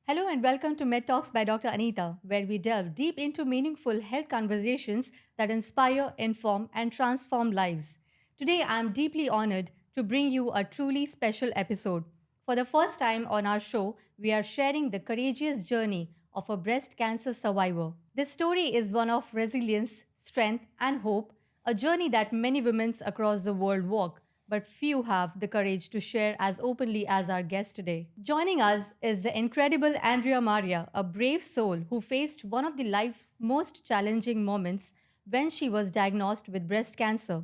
Hello and welcome to MedTalks by Dr. Anita, where we delve deep into meaningful health conversations that inspire, inform, and transform lives. Today, I am deeply honored to bring you a truly special episode. For the first time on our show, we are sharing the courageous journey of a breast cancer survivor. This story is one of resilience, strength, and hope, a journey that many women across the world walk, but few have the courage to share as openly as our guest today. Joining us is the incredible Andrea Maria, a brave soul who faced one of the life's most challenging moments when she was diagnosed with breast cancer.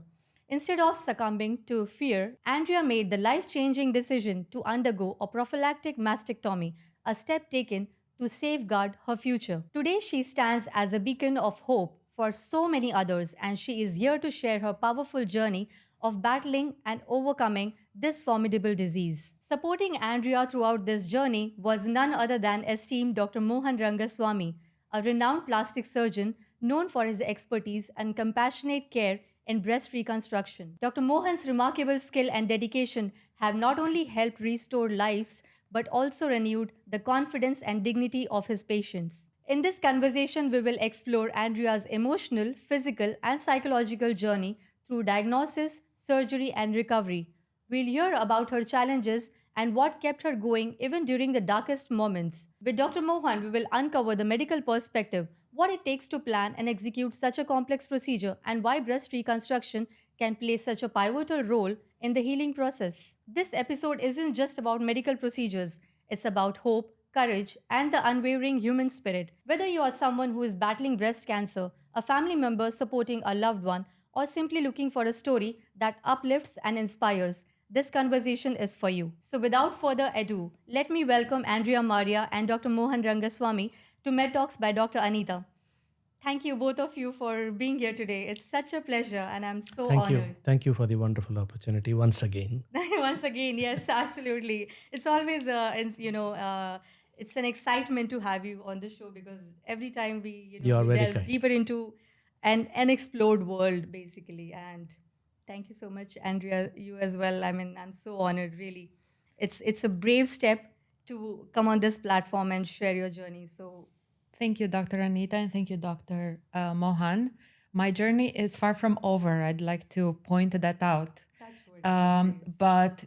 Instead of succumbing to fear, Andrea made the life changing decision to undergo a prophylactic mastectomy, a step taken to safeguard her future. Today, she stands as a beacon of hope for so many others, and she is here to share her powerful journey of battling and overcoming this formidable disease. Supporting Andrea throughout this journey was none other than esteemed Dr. Mohan Rangaswamy, a renowned plastic surgeon known for his expertise and compassionate care in breast reconstruction. Dr. Mohan's remarkable skill and dedication have not only helped restore lives but also renewed the confidence and dignity of his patients. In this conversation, we will explore Andrea's emotional, physical, and psychological journey through diagnosis, surgery, and recovery. We'll hear about her challenges and what kept her going even during the darkest moments. With Dr. Mohan, we will uncover the medical perspective, what it takes to plan and execute such a complex procedure, and why breast reconstruction can play such a pivotal role in the healing process. This episode isn't just about medical procedures, it's about hope, courage, and the unwavering human spirit. Whether you are someone who is battling breast cancer, a family member supporting a loved one, or simply looking for a story that uplifts and inspires, this conversation is for you. So, without further ado, let me welcome Andrea Maria and Dr. Mohan Rangaswamy to MedTalks by Dr. Anita. Thank you, both of you, for being here today. It's such a pleasure, and I'm so Thank you. honored. Thank you for the wonderful opportunity once again. Once again, yes, absolutely. It's always, it's an excitement to have you on the show because every time You are we very delve kind. deeper into an unexplored world, basically. And thank you so much, Andrea. You as well. I mean, I'm so honored. Really, it's a brave step to come on this platform and share your journey. So Thank you, Dr. Anita, and thank you, Dr. Mohan. My journey is far from over. I'd like to point that out. touch wood, please. But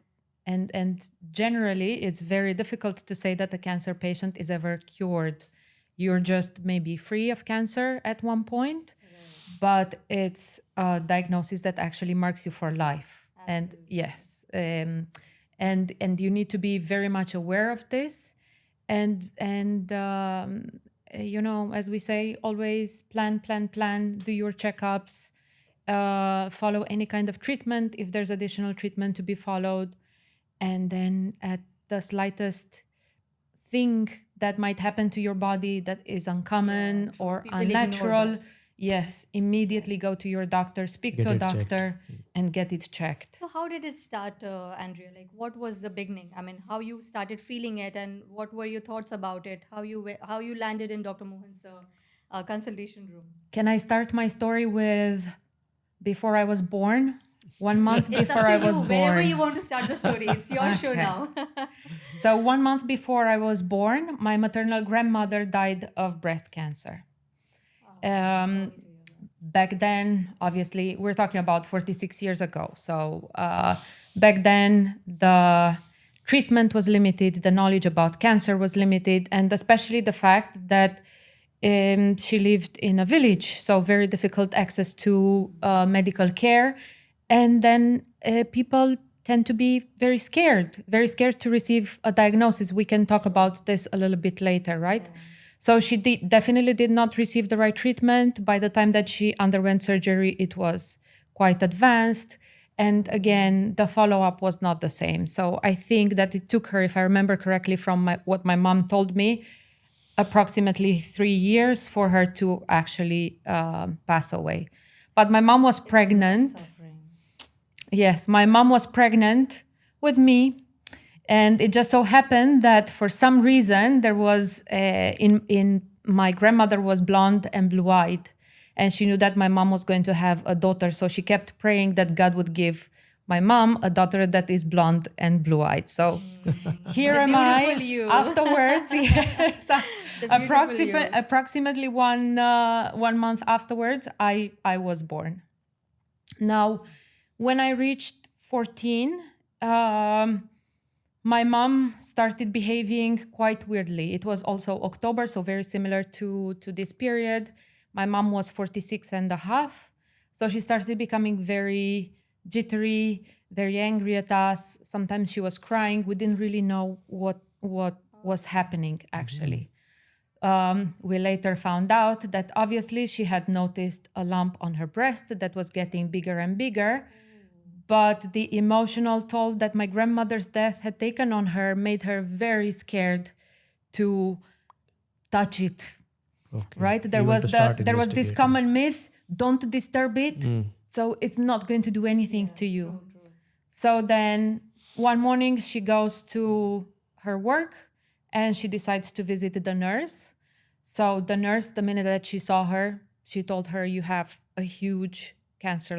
and generally, it's very difficult to say that a cancer patient is ever cured. You're just maybe free of cancer at one point, but it's a diagnosis that actually marks you for life. And Absolutely. yes, and you need to be very much aware of this, and as we say, always plan, do your checkups, follow any kind of treatment if there's additional treatment to be followed, and then at the slightest thing that might happen to your body that is uncommon True. or People ignore unnatural, that. yes, immediately go to your doctor, speak Get to a it checked. doctor, and get it checked. So how did it start, Andrea? Like, what was the beginning? I mean, how you started feeling it, and what were your thoughts about it? How you landed in Dr. Mohan's consultation room? Can I start my story with before I was born? 1 month It's up before to I you. was Wherever you born. want to start the story, it's your show Okay. now. So 1 month before I was born, my maternal grandmother died of breast cancer. Back then, obviously, we're talking about 46 years ago. So back then, the treatment was limited, the knowledge about cancer was limited, and especially the fact that she lived in a village, so very difficult access to medical care. And then people tend to be very scared to receive a diagnosis. We can talk about this a little bit later, right? So she definitely did not receive the right treatment. By the time that she underwent surgery, it was quite advanced. And again, the follow-up was not the same. So I think that it took her, if I remember correctly from what my mom told me, approximately 3 years for her to actually pass away. But my mom was pregnant. Suffering. Yes, my mom was pregnant with me. And it just so happened that for some reason there was in my grandmother was blonde and blue-eyed, and she knew that my mom was going to have a daughter. So she kept praying that God would give my mom, a daughter that is blonde and blue-eyed. So here The am I beautiful you. afterwards. Yes, The beautiful you. approximately 1 month afterwards, I was born. Now, when I reached 14, my mom started behaving quite weirdly. It was also October, so very similar to this period. My mom was 46 and a half. So she started becoming very jittery, very angry at us. Sometimes she was crying. We didn't really know what was happening, actually. We later found out that obviously she had noticed a lump on her breast that was getting bigger and bigger. But the emotional toll that my grandmother's death had taken on her made her very scared to touch it. Okay. Right? There You want to start was this investigating. common myth: don't disturb it, so it's not going to do anything to you. So then one morning she goes to her work and she decides to visit the nurse. So the nurse, the minute that she saw her, she told her, "You have a huge cancer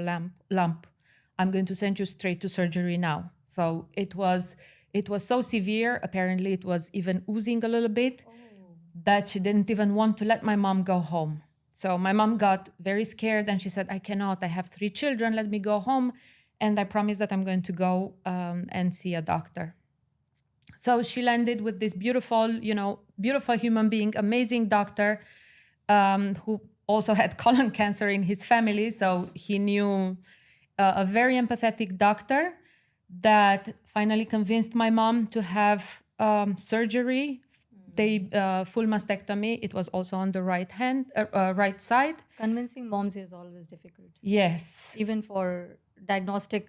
lump. I'm going to send you straight to surgery now." So it was so severe. Apparently it was even oozing a little bit, that she didn't even want to let my mom go home. So my mom got very scared and she said, "I cannot, I have 3 children, let me go home. And I promise that I'm going to go and see a doctor." So she landed with this beautiful human being, amazing doctor, who also had colon cancer in his family. So he knew a very empathetic doctor that finally convinced my mom to have surgery. They full mastectomy. It was also on the right side. Convincing moms is always difficult, Yes, even for diagnostic,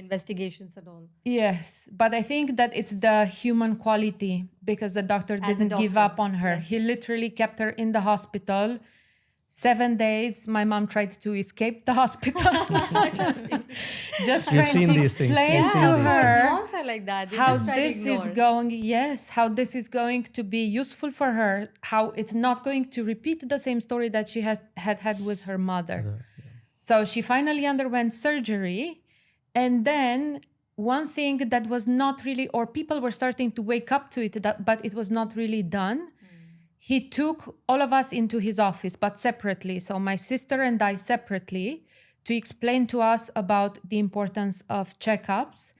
investigations and all. yes. But I think that it's the human quality, because the doctor As a didn't give doctor, up on her. yes. He literally kept her in the hospital. 7 days, my mom tried to escape the hospital. Just You've trying seen to these things. explain You've to seen these her Moms are like that. They how just try to this is ignore. going, yes, how this is going to be useful for her, how it's not going to repeat the same story that she had with her mother. So she finally underwent surgery. And then one thing that was not really, or people were starting to wake up to it, but it was not really done. He took all of us into his office, but separately. So my sister and I separately, to explain to us about the importance of checkups.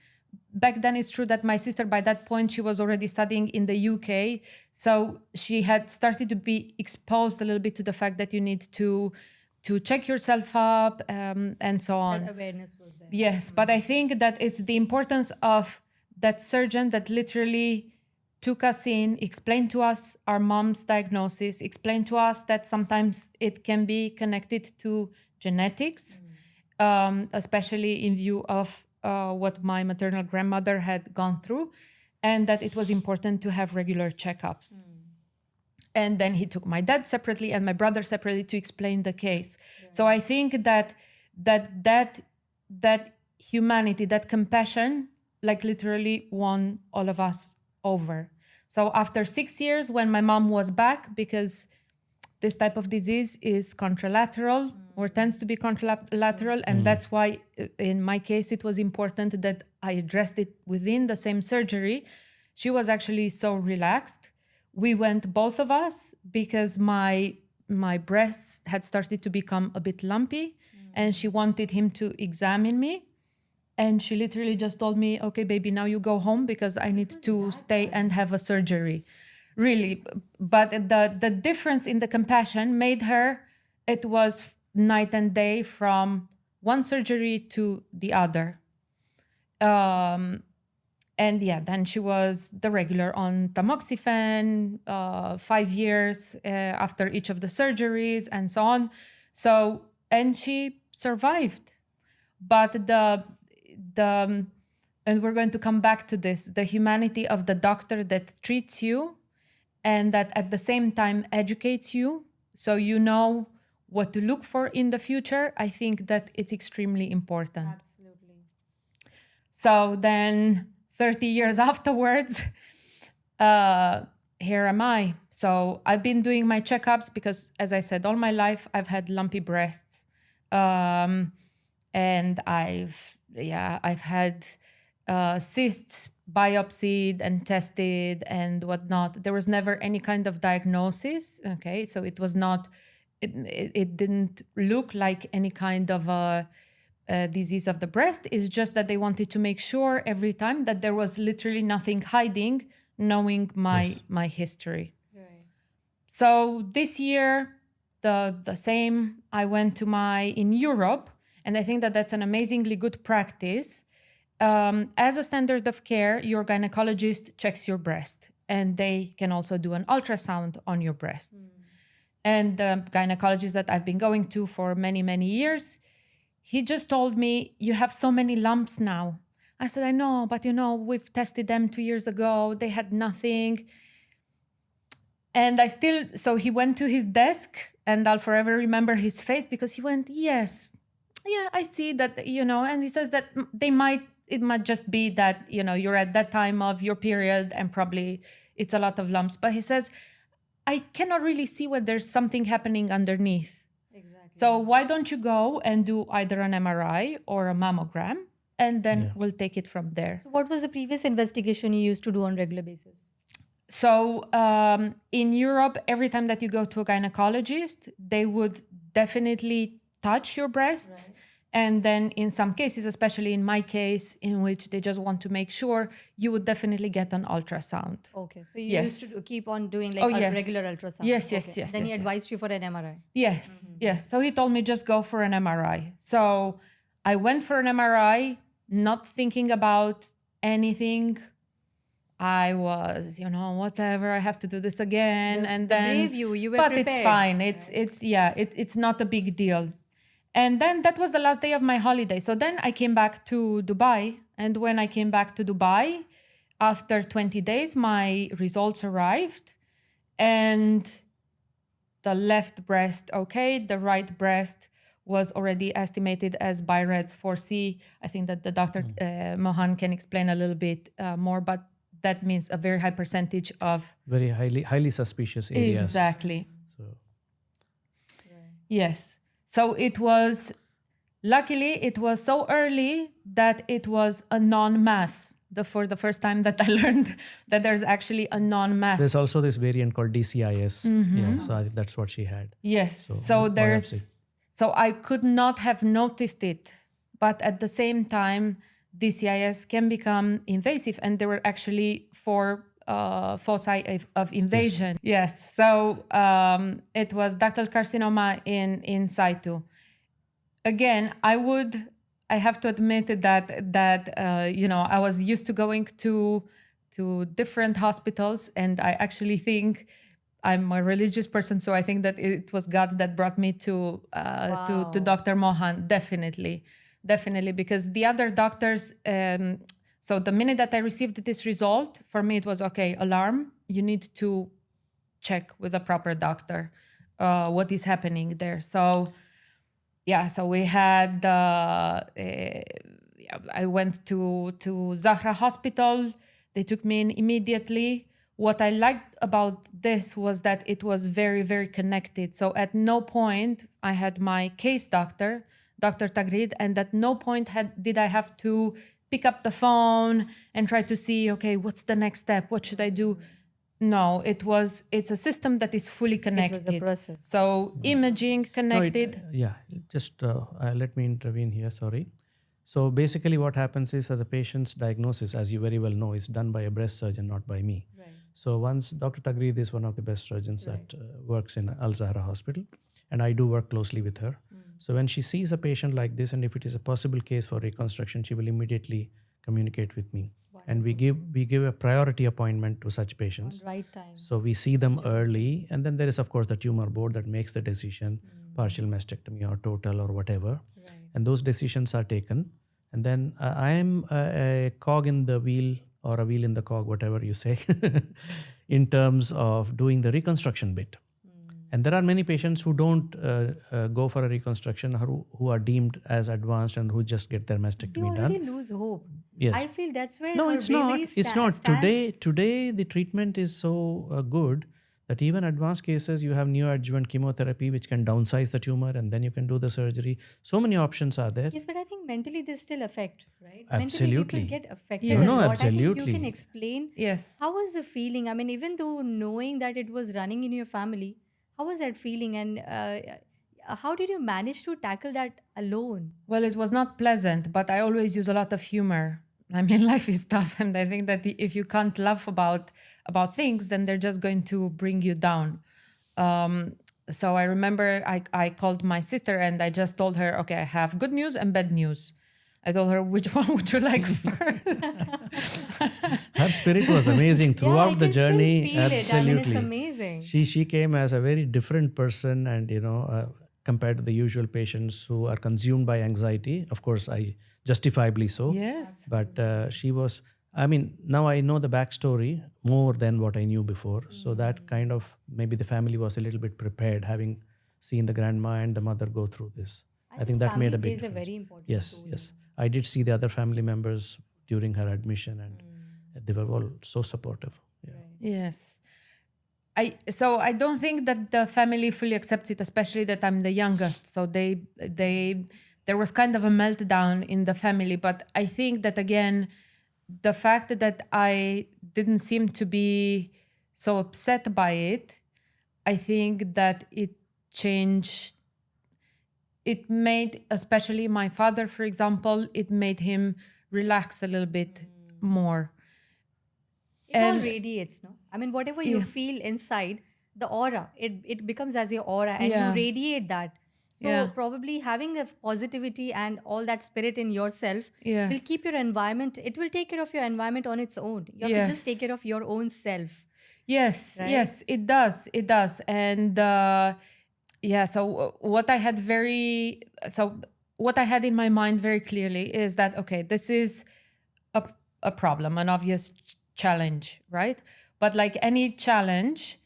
Back then, it's true that my sister, by that point, she was already studying in the UK. So she had started to be exposed a little bit to the fact that you need to check yourself up, and so on. That awareness was there. Yes, but I think that it's the importance of that surgeon that literally took us in, explained to us our mom's diagnosis, explained to us that sometimes it can be connected to genetics, especially in view of what my maternal grandmother had gone through, and that it was important to have regular checkups. And then he took my dad separately and my brother separately to explain the case. Yeah. So I think that humanity, that compassion, like literally won all of us over. So after 6 years, when my mom was back, because this type of disease is contralateral or tends to be contralateral, and that's why in my case it was important that I addressed it within the same surgery. She was actually so relaxed. We went, both of us, because my breasts had started to become a bit lumpy, and she wanted him to examine me. And she literally just told me, "Okay, baby, now you go home because I need to stay and have a surgery." Really. But the difference in the compassion made her, it was night and day from one surgery to the other. And yeah, then she was the regular on tamoxifen, 5 years after each of the surgeries and so on. So, and she survived. But and we're going to come back to this, the humanity of the doctor that treats you and that at the same time educates you, so you know what to look for in the future. I think that it's extremely important. Absolutely. So then 30 years afterwards, here am I. So I've been doing my checkups because, as I said, all my life I've had lumpy breasts. And I've I've had cysts biopsied and tested and whatnot. There was never any kind of diagnosis. Okay, so it was not. It didn't look like any kind of a disease of the breast. It's just that they wanted to make sure every time that there was literally nothing hiding, knowing my history. Right. So this year, the same. I went to in Europe, and I think that that's an amazingly good practice. As a standard of care, your gynecologist checks your breast, and they can also do an ultrasound on your breasts. And the gynecologist that I've been going to for many, many years, he just told me, "You have so many lumps now." I said, "I know, but we've tested them 2 years ago. They had nothing." And so he went to his desk, and I'll forever remember his face because he went, "Yes, yeah, I see that, and he says that it might just be that, you're at that time of your period and probably it's a lot of lumps. But he says, I cannot really see whether there's something happening underneath. Exactly. So why don't you go and do either an MRI or a mammogram, and then we'll take it from there." So what was the previous investigation you used to do on regular basis? So in Europe, every time that you go to a gynecologist, they would definitely touch your breasts. Right. And then in some cases, especially in my case, in which they just want to make sure, you would definitely get an ultrasound. Okay. So you used to keep on doing regular ultrasound. Yes. Then he advised you for an MRI. Yes. So he told me just go for an MRI. So I went for an MRI, not thinking about anything. I was, whatever, I have to do this again. And then, you were but prepared. It's fine. It's not a big deal. And then that was the last day of my holiday. So then I came back to Dubai. And when I came back to Dubai, after 20 days, my results arrived. And the left breast, the right breast was already estimated as BI-RADS 4C. I think that the doctor, Mohan, can explain a little bit more, but that means a very high percentage of... Very highly suspicious areas. Exactly. So. Yes. So luckily it was so early that it was a non-mass. For the first time that I learned that there's actually a non-mass. There's also this variant called DCIS. Mm-hmm. Yeah, so I think that's what she had. Yes. So I could not have noticed it. But at the same time, DCIS can become invasive. And there were actually 4 foci of invasion. Yes. So it was ductal carcinoma in situ. Again, I have to admit that I was used to going to different hospitals, and I actually think I'm a religious person, so I think that it was God that brought me to Dr. Mohan. Definitely, because the other doctors. So the minute that I received this result, for me it was okay. Alarm! You need to check with a proper doctor what is happening there. So. Yeah, so we had, I went to Zahra Hospital. They took me in immediately. What I liked about this was that it was very, very connected. So at no point I had my case doctor, Dr. Tagrid, and at no point did I have to pick up the phone and try to see, okay, what's the next step? What should I do? No, it's a system that is fully connected. It was a process. So imaging connected. Let me intervene here, sorry. So basically what happens is that the patient's diagnosis, as you very well know, is done by a breast surgeon, not by me. Right. So once Dr. Tagreed is one of the best surgeons that works in Al Zahra Hospital, and I do work closely with her. So when she sees a patient like this, and if it is a possible case for reconstruction, she will immediately communicate with me. And we give a priority appointment to such patients. On right time. So we see them early, and then there is of course the tumor board that makes the decision, partial mastectomy or total or whatever. Right. And those decisions are taken. And then I am a cog in the wheel or a wheel in the cog, whatever you say, in terms of doing the reconstruction bit. And there are many patients who don't go for a reconstruction, who are deemed as advanced and who just get their mastectomy You done. already lose hope. Yes. I feel that's where No, her it's not. bravery It's not. stands. Today the treatment is so good that even advanced cases, you have neoadjuvant chemotherapy, which can downsize the tumor and then you can do the surgery. So many options are there. Yes, but I think mentally they still affect, right? Mentally people Absolutely. get affected Yes. a No, lot. I think you can absolutely. explain Yes. how was the feeling? I mean, even though knowing that it was running in your family, how was that feeling? And how did you manage to tackle that alone? Well, it was not pleasant, but I always use a lot of humor. I mean, life is tough, and I think that if you can't laugh about things, then they're just going to bring you down. So I remember I called my sister and I just told her, okay, I have good news and bad news. I told her, which one would you like first? Her spirit was amazing Yeah, I throughout the can still journey. feel it. I mean, it's Absolutely. amazing. She came as a very different person, and compared to the usual patients who are consumed by anxiety. Of course, I justifiably so. Yes. But she was. I mean, now I know the backstory more than what I knew before. So that kind of, maybe the family was a little bit prepared, having seen the grandma and the mother go through this. I think that made family a big plays a difference. very important Yes, role. yes. I did see the other family members during her admission, and they were all so supportive. Yeah. Yes. So I don't think that the family fully accepts it, especially that I'm the youngest. So there was kind of a meltdown in the family. But I think that again, the fact that I didn't seem to be so upset by it, I think that it changed. It made, especially my father, for example, it made him relax a little bit more. It all And- radiates, no? I mean, whatever you Yeah. feel inside, the aura, it becomes as your aura and Yeah. you radiate that. So Yeah. probably having a positivity and all that spirit in yourself will Yes. keep your environment, it will take care of your environment on its own. You have to just take Yes. care of your own self. Yes, Right? yes, it does. It does. And yeah, so what I had what I had in my mind very clearly is that, okay, this is a problem, an obvious challenge, right? But like any challenge,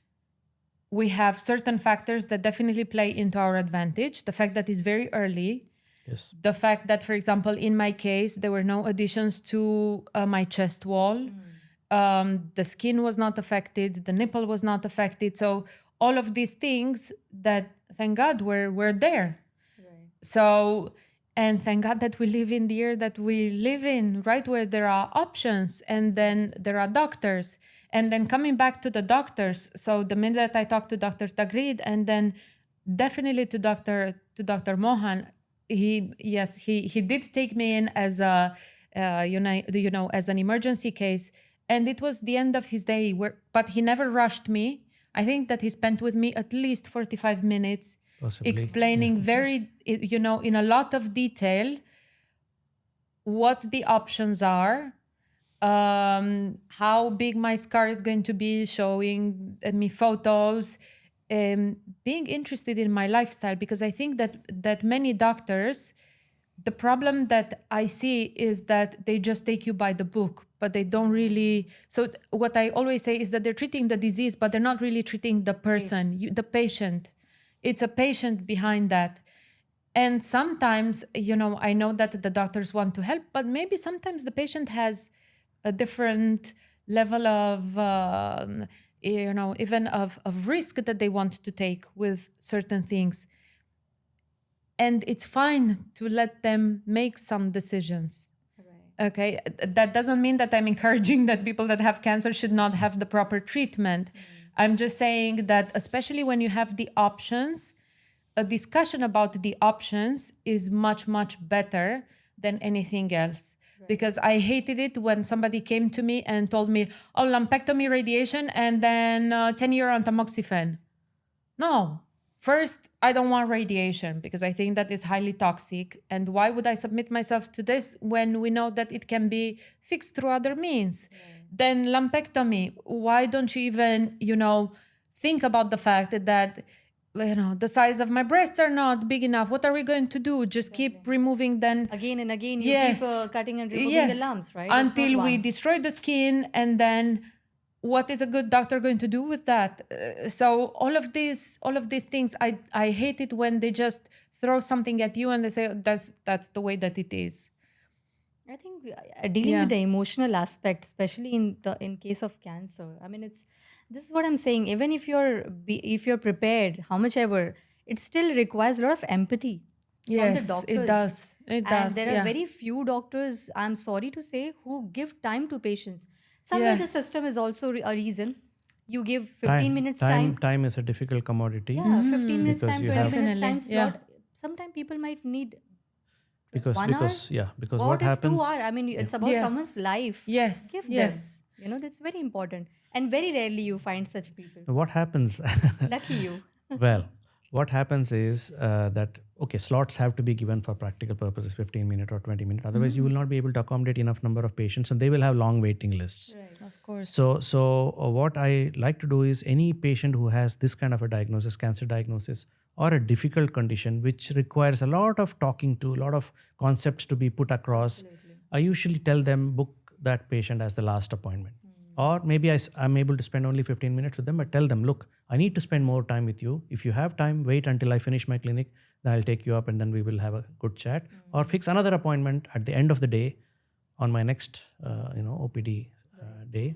we have certain factors that definitely play into our advantage. The fact that it's very early, Yes. the fact that, for example, in my case, there were no additions to my chest wall. The skin was not affected, the nipple was not affected. So all of these things that, thank God, were there. So, and thank God that we live in the year that we live in, right, where there are options and then there are doctors. And then coming back to the doctors, so the minute I talked to Dr. Tagrid and then definitely to Dr. Mohan, he did take me in as a as an emergency case, and it was the end of his day. But he never rushed me. I think that he spent with me at least 45 minutes Possibly. explaining very, in a lot of detail what the options are, how big my scar is going to be, showing me photos, being interested in my lifestyle, because I think that many doctors, the problem that I see is that they just take you by the book, but they don't really. So what I always say is that they're treating the disease, but they're not really treating the person, the patient. It's a patient behind that. And sometimes, I know that the doctors want to help, but maybe sometimes the patient has a different level of, even of risk that they want to take with certain things. And it's fine to let them make some decisions. Okay, that doesn't mean that I'm encouraging that people that have cancer should not have the proper treatment. I'm just saying that, especially when you have the options, a discussion about the options is much, much better than anything else. Because I hated it when somebody came to me and told me, oh, lumpectomy, radiation, and then 10-year on tamoxifen. No. First, I don't want radiation because I think that is highly toxic. And why would I submit myself to this when we know that it can be fixed through other means? Then lumpectomy, why don't you even, think about the fact that, the size of my breasts are not big enough. What are we going to do? Just keep removing then. Again and again, you Yes. keep cutting and removing the lumps, right? It's not Until we one. destroy the skin, and then what is a good doctor going to do with that? So all of these things, I hate it when they just throw something at you and they say, that's the way that it is. I think dealing Yeah. with the emotional aspect, especially in case of cancer, I mean, This is what I'm saying. Even if you're prepared, how much ever, it still requires a lot of empathy from the Yes, it doctors. does. It And does. there are Yeah. very few doctors, I'm sorry to say, who give time to patients. Somewhere the Yes. system is also a reason. You give 15 Time, minutes time, time. time is a difficult commodity. Yeah, 15 minutes Because time, you 20 have minutes time Definitely. Yeah. slot. Sometimes people might need because 1 hour. because yeah because What what if 2 happens hour? I mean, it's about Yes. someone's life. Yes. Give them. Yes. That's very important. And very rarely you find such people. what happens Lucky you. well what happens is that okay, slots have to be given for practical purposes, 15 minute or 20 minute, otherwise you will not be able to accommodate enough number of patients and they will have long waiting lists. Right. Of course. So what I like to do is any patient who has this kind of a diagnosis, cancer diagnosis, or a difficult condition which requires a lot of talking to, a lot of concepts to be put across, I usually tell them book that patient as the last appointment. Or maybe I'm able to spend only 15 minutes with them, but tell them, look, I need to spend more time with you. If you have time, wait until I finish my clinic, then I'll take you up and then we will have a good chat. Or fix another appointment at the end of the day on my next OPD day,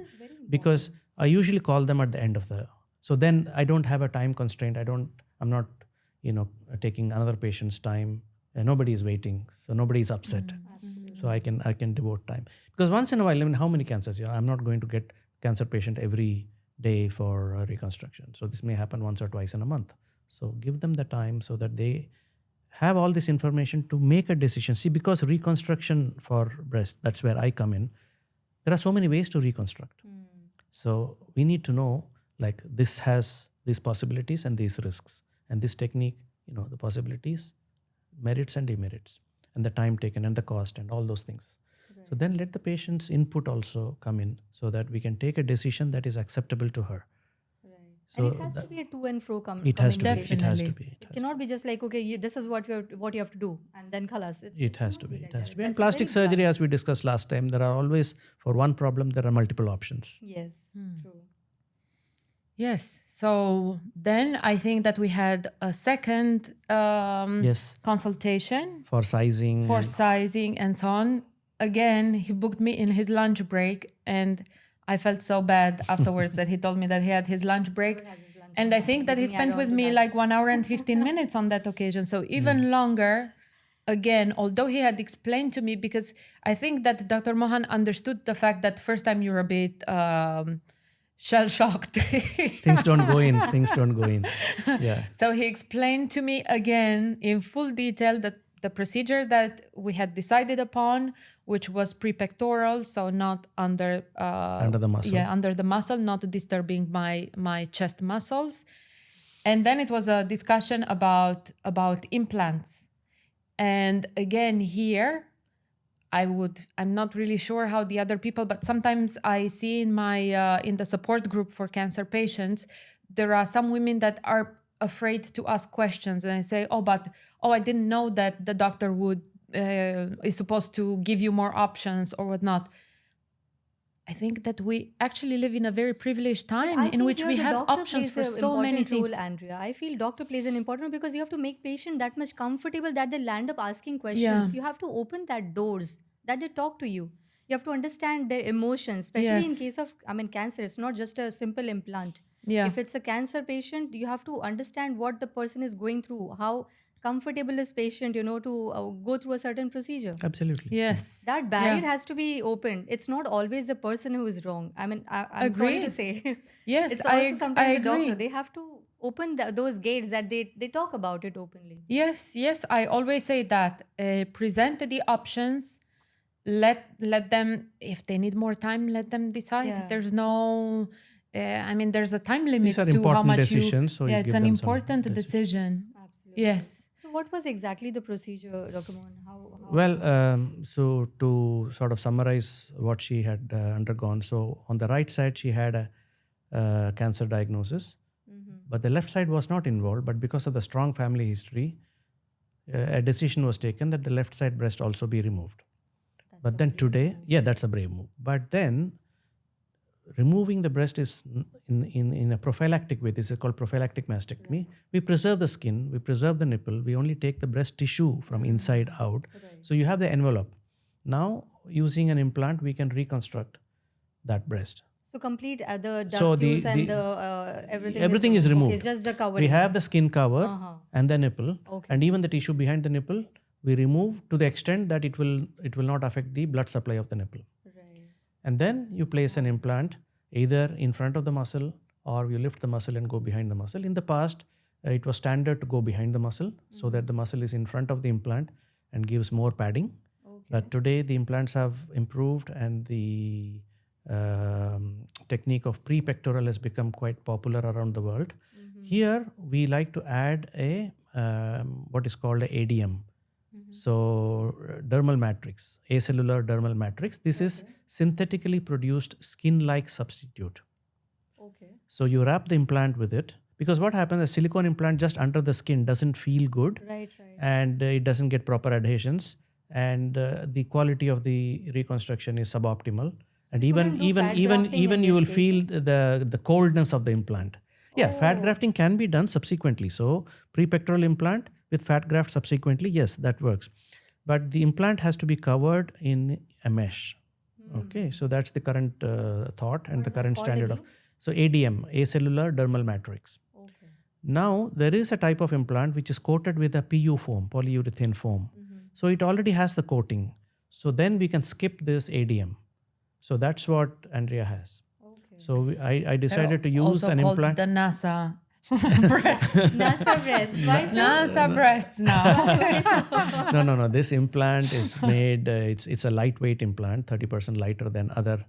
because I usually call them at the end of the. So then I don't have a time constraint. I'm not taking another patient's time. Nobody is waiting, so nobody is upset. So I can devote time, because once in a while, I mean, how many cancers? I'm not going to get cancer patient every day for reconstruction. So this may happen once or twice in a month. So give them the time so that they have all this information to make a decision. See, because reconstruction for breast, that's where I come in. There are so many ways to reconstruct. So we need to know, like, this has these possibilities and these risks, and this technique, the possibilities, merits and demerits, and the time taken and the cost and all those things. Right. So then let the patient's input also come in so that we can take a decision that is acceptable to her. So and it has to be a to and fro it has to be. communication. It has to be. It cannot be just like, okay, this is what you have to do, and then khalas. It has to be. It has to be. And plastic surgery, as we discussed last time, there are always, for one problem, there are multiple options. Yes, true. Yes. So then I think that we had a second consultation for sizing. And so on. Again, he booked me in his lunch break, and I felt so bad afterwards that he told me that he had his lunch break. And I think that he spent with me like 1 hour and 15 minutes on that occasion. So even longer, again, although he had explained to me, because I think that Dr. Mohan understood the fact that first time you're a bit shell-shocked. Things don't go in. Yeah. So he explained to me again in full detail that the procedure that we had decided upon, which was prepectoral, so not under the muscle. Yeah, under the muscle, not disturbing my chest muscles. And then it was a discussion about implants. And again, here, I'm not really sure how the other people, but sometimes I see in in the support group for cancer patients, there are some women that are afraid to ask questions, and I say, I didn't know that the doctor is supposed to give you more options or whatnot. I think that we actually live in a very privileged time in which we have options for so many things. Andrea, I feel doctor plays an important role because you have to make patient that much comfortable that they land up asking questions. Yeah. You have to open that doors that they talk to you. You have to understand their emotions, especially in case of cancer. It's not just a simple implant. Yeah. If it's a cancer patient, you have to understand what the person is going through, how comfortable is patient, to go through a certain procedure. Absolutely. Yes. That barrier has to be opened. It's not always the person who is wrong. I'm sorry to say. Yes, it's also sometimes I the doctor. agree. They have to open those gates that they talk about it openly. Yes. I always say that. Present the options. Let them, if they need more time, let them decide. Yeah. There's no... there's a time limit These are to how much decisions, so it's give an them some important decision. Absolutely. Yes. So what was exactly the procedure, Dr. Mohan? How? Well, so to sort of summarize what she had undergone, so on the right side, she had a cancer diagnosis, but the left side was not involved. But because of the strong family history, a decision was taken that the left side breast also be removed. But then today, that's a brave move. But then removing the breast is in a prophylactic way. This is called prophylactic mastectomy. We preserve the skin, we preserve the nipple, we only take the breast tissue from inside out. So you have the envelope. Now, using an implant, we can reconstruct that breast. So complete the So ductus and the everything is removed. Okay, it's just the covering. We have the skin cover and the nipple, Okay. and even the tissue behind the nipple we remove to the extent that it will not affect the blood supply of the nipple. Right. And then you place an implant either in front of the muscle or you lift the muscle and go behind the muscle. In the past, it was standard to go behind the muscle so that the muscle is in front of the implant and gives more padding. Okay. But today the implants have improved and the technique of pre-pectoral has become quite popular around the world. Here we like to add a what is called a ADM. So dermal matrix, acellular dermal matrix. This is synthetically produced skin-like substitute. Okay. So you wrap the implant with it because what happens, a silicone implant just under the skin doesn't feel good, Right. and it doesn't get proper adhesions, and the quality of the reconstruction is suboptimal. And you couldn't do fat grafting even in you will these feel cases? the coldness of the implant. Yeah, fat Oh. grafting can be done subsequently. So pre-pectoral implant with fat graft subsequently, yes, that works. But the implant has to be covered in a mesh. Okay, so that's the current thought and the current called standard of. again? So ADM, acellular dermal matrix. Okay. Now there is a type of implant which is coated with a PU foam, polyurethane foam. So it already has the coating. So then we can skip this ADM. So that's what Andrea has. Okay. So I decided to use also an called implant. the NASA breast. NASA breast. Why so? NASA breasts now. No. This implant is made. It's a lightweight implant, 30% lighter than other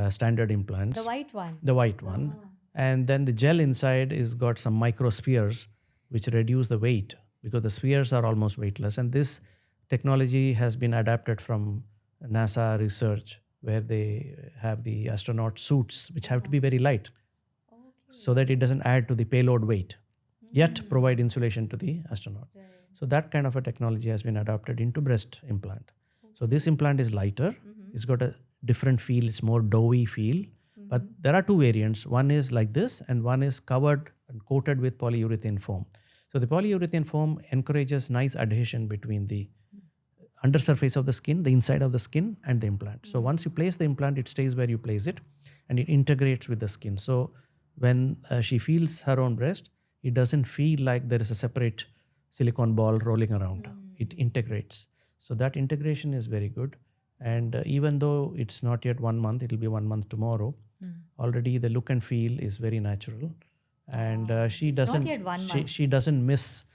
standard implants. The white one. The white one, and then the gel inside is got some microspheres which reduce the weight because the spheres are almost weightless. And this technology has been adapted from NASA research, where they have the astronaut suits which have to be very light, so that it doesn't add to the payload weight, yet provide insulation to the astronaut. So that kind of a technology has been adapted into breast implant. So this implant is lighter. It's got a different feel. It's more doughy feel. But there are two variants. One is like this, and one is covered and coated with polyurethane foam. So the polyurethane foam encourages nice adhesion between the undersurface of the skin, the inside of the skin, and the implant. So once you place the implant, it stays where you place it, and it integrates with the skin. So when she feels her own breast, it doesn't feel like there is a separate silicone ball rolling around. It integrates. So that integration is very good. And even though it's not yet 1 month, it will be 1 month tomorrow. Already the look and feel is very natural. And she doesn't. not yet 1 month. She doesn't miss.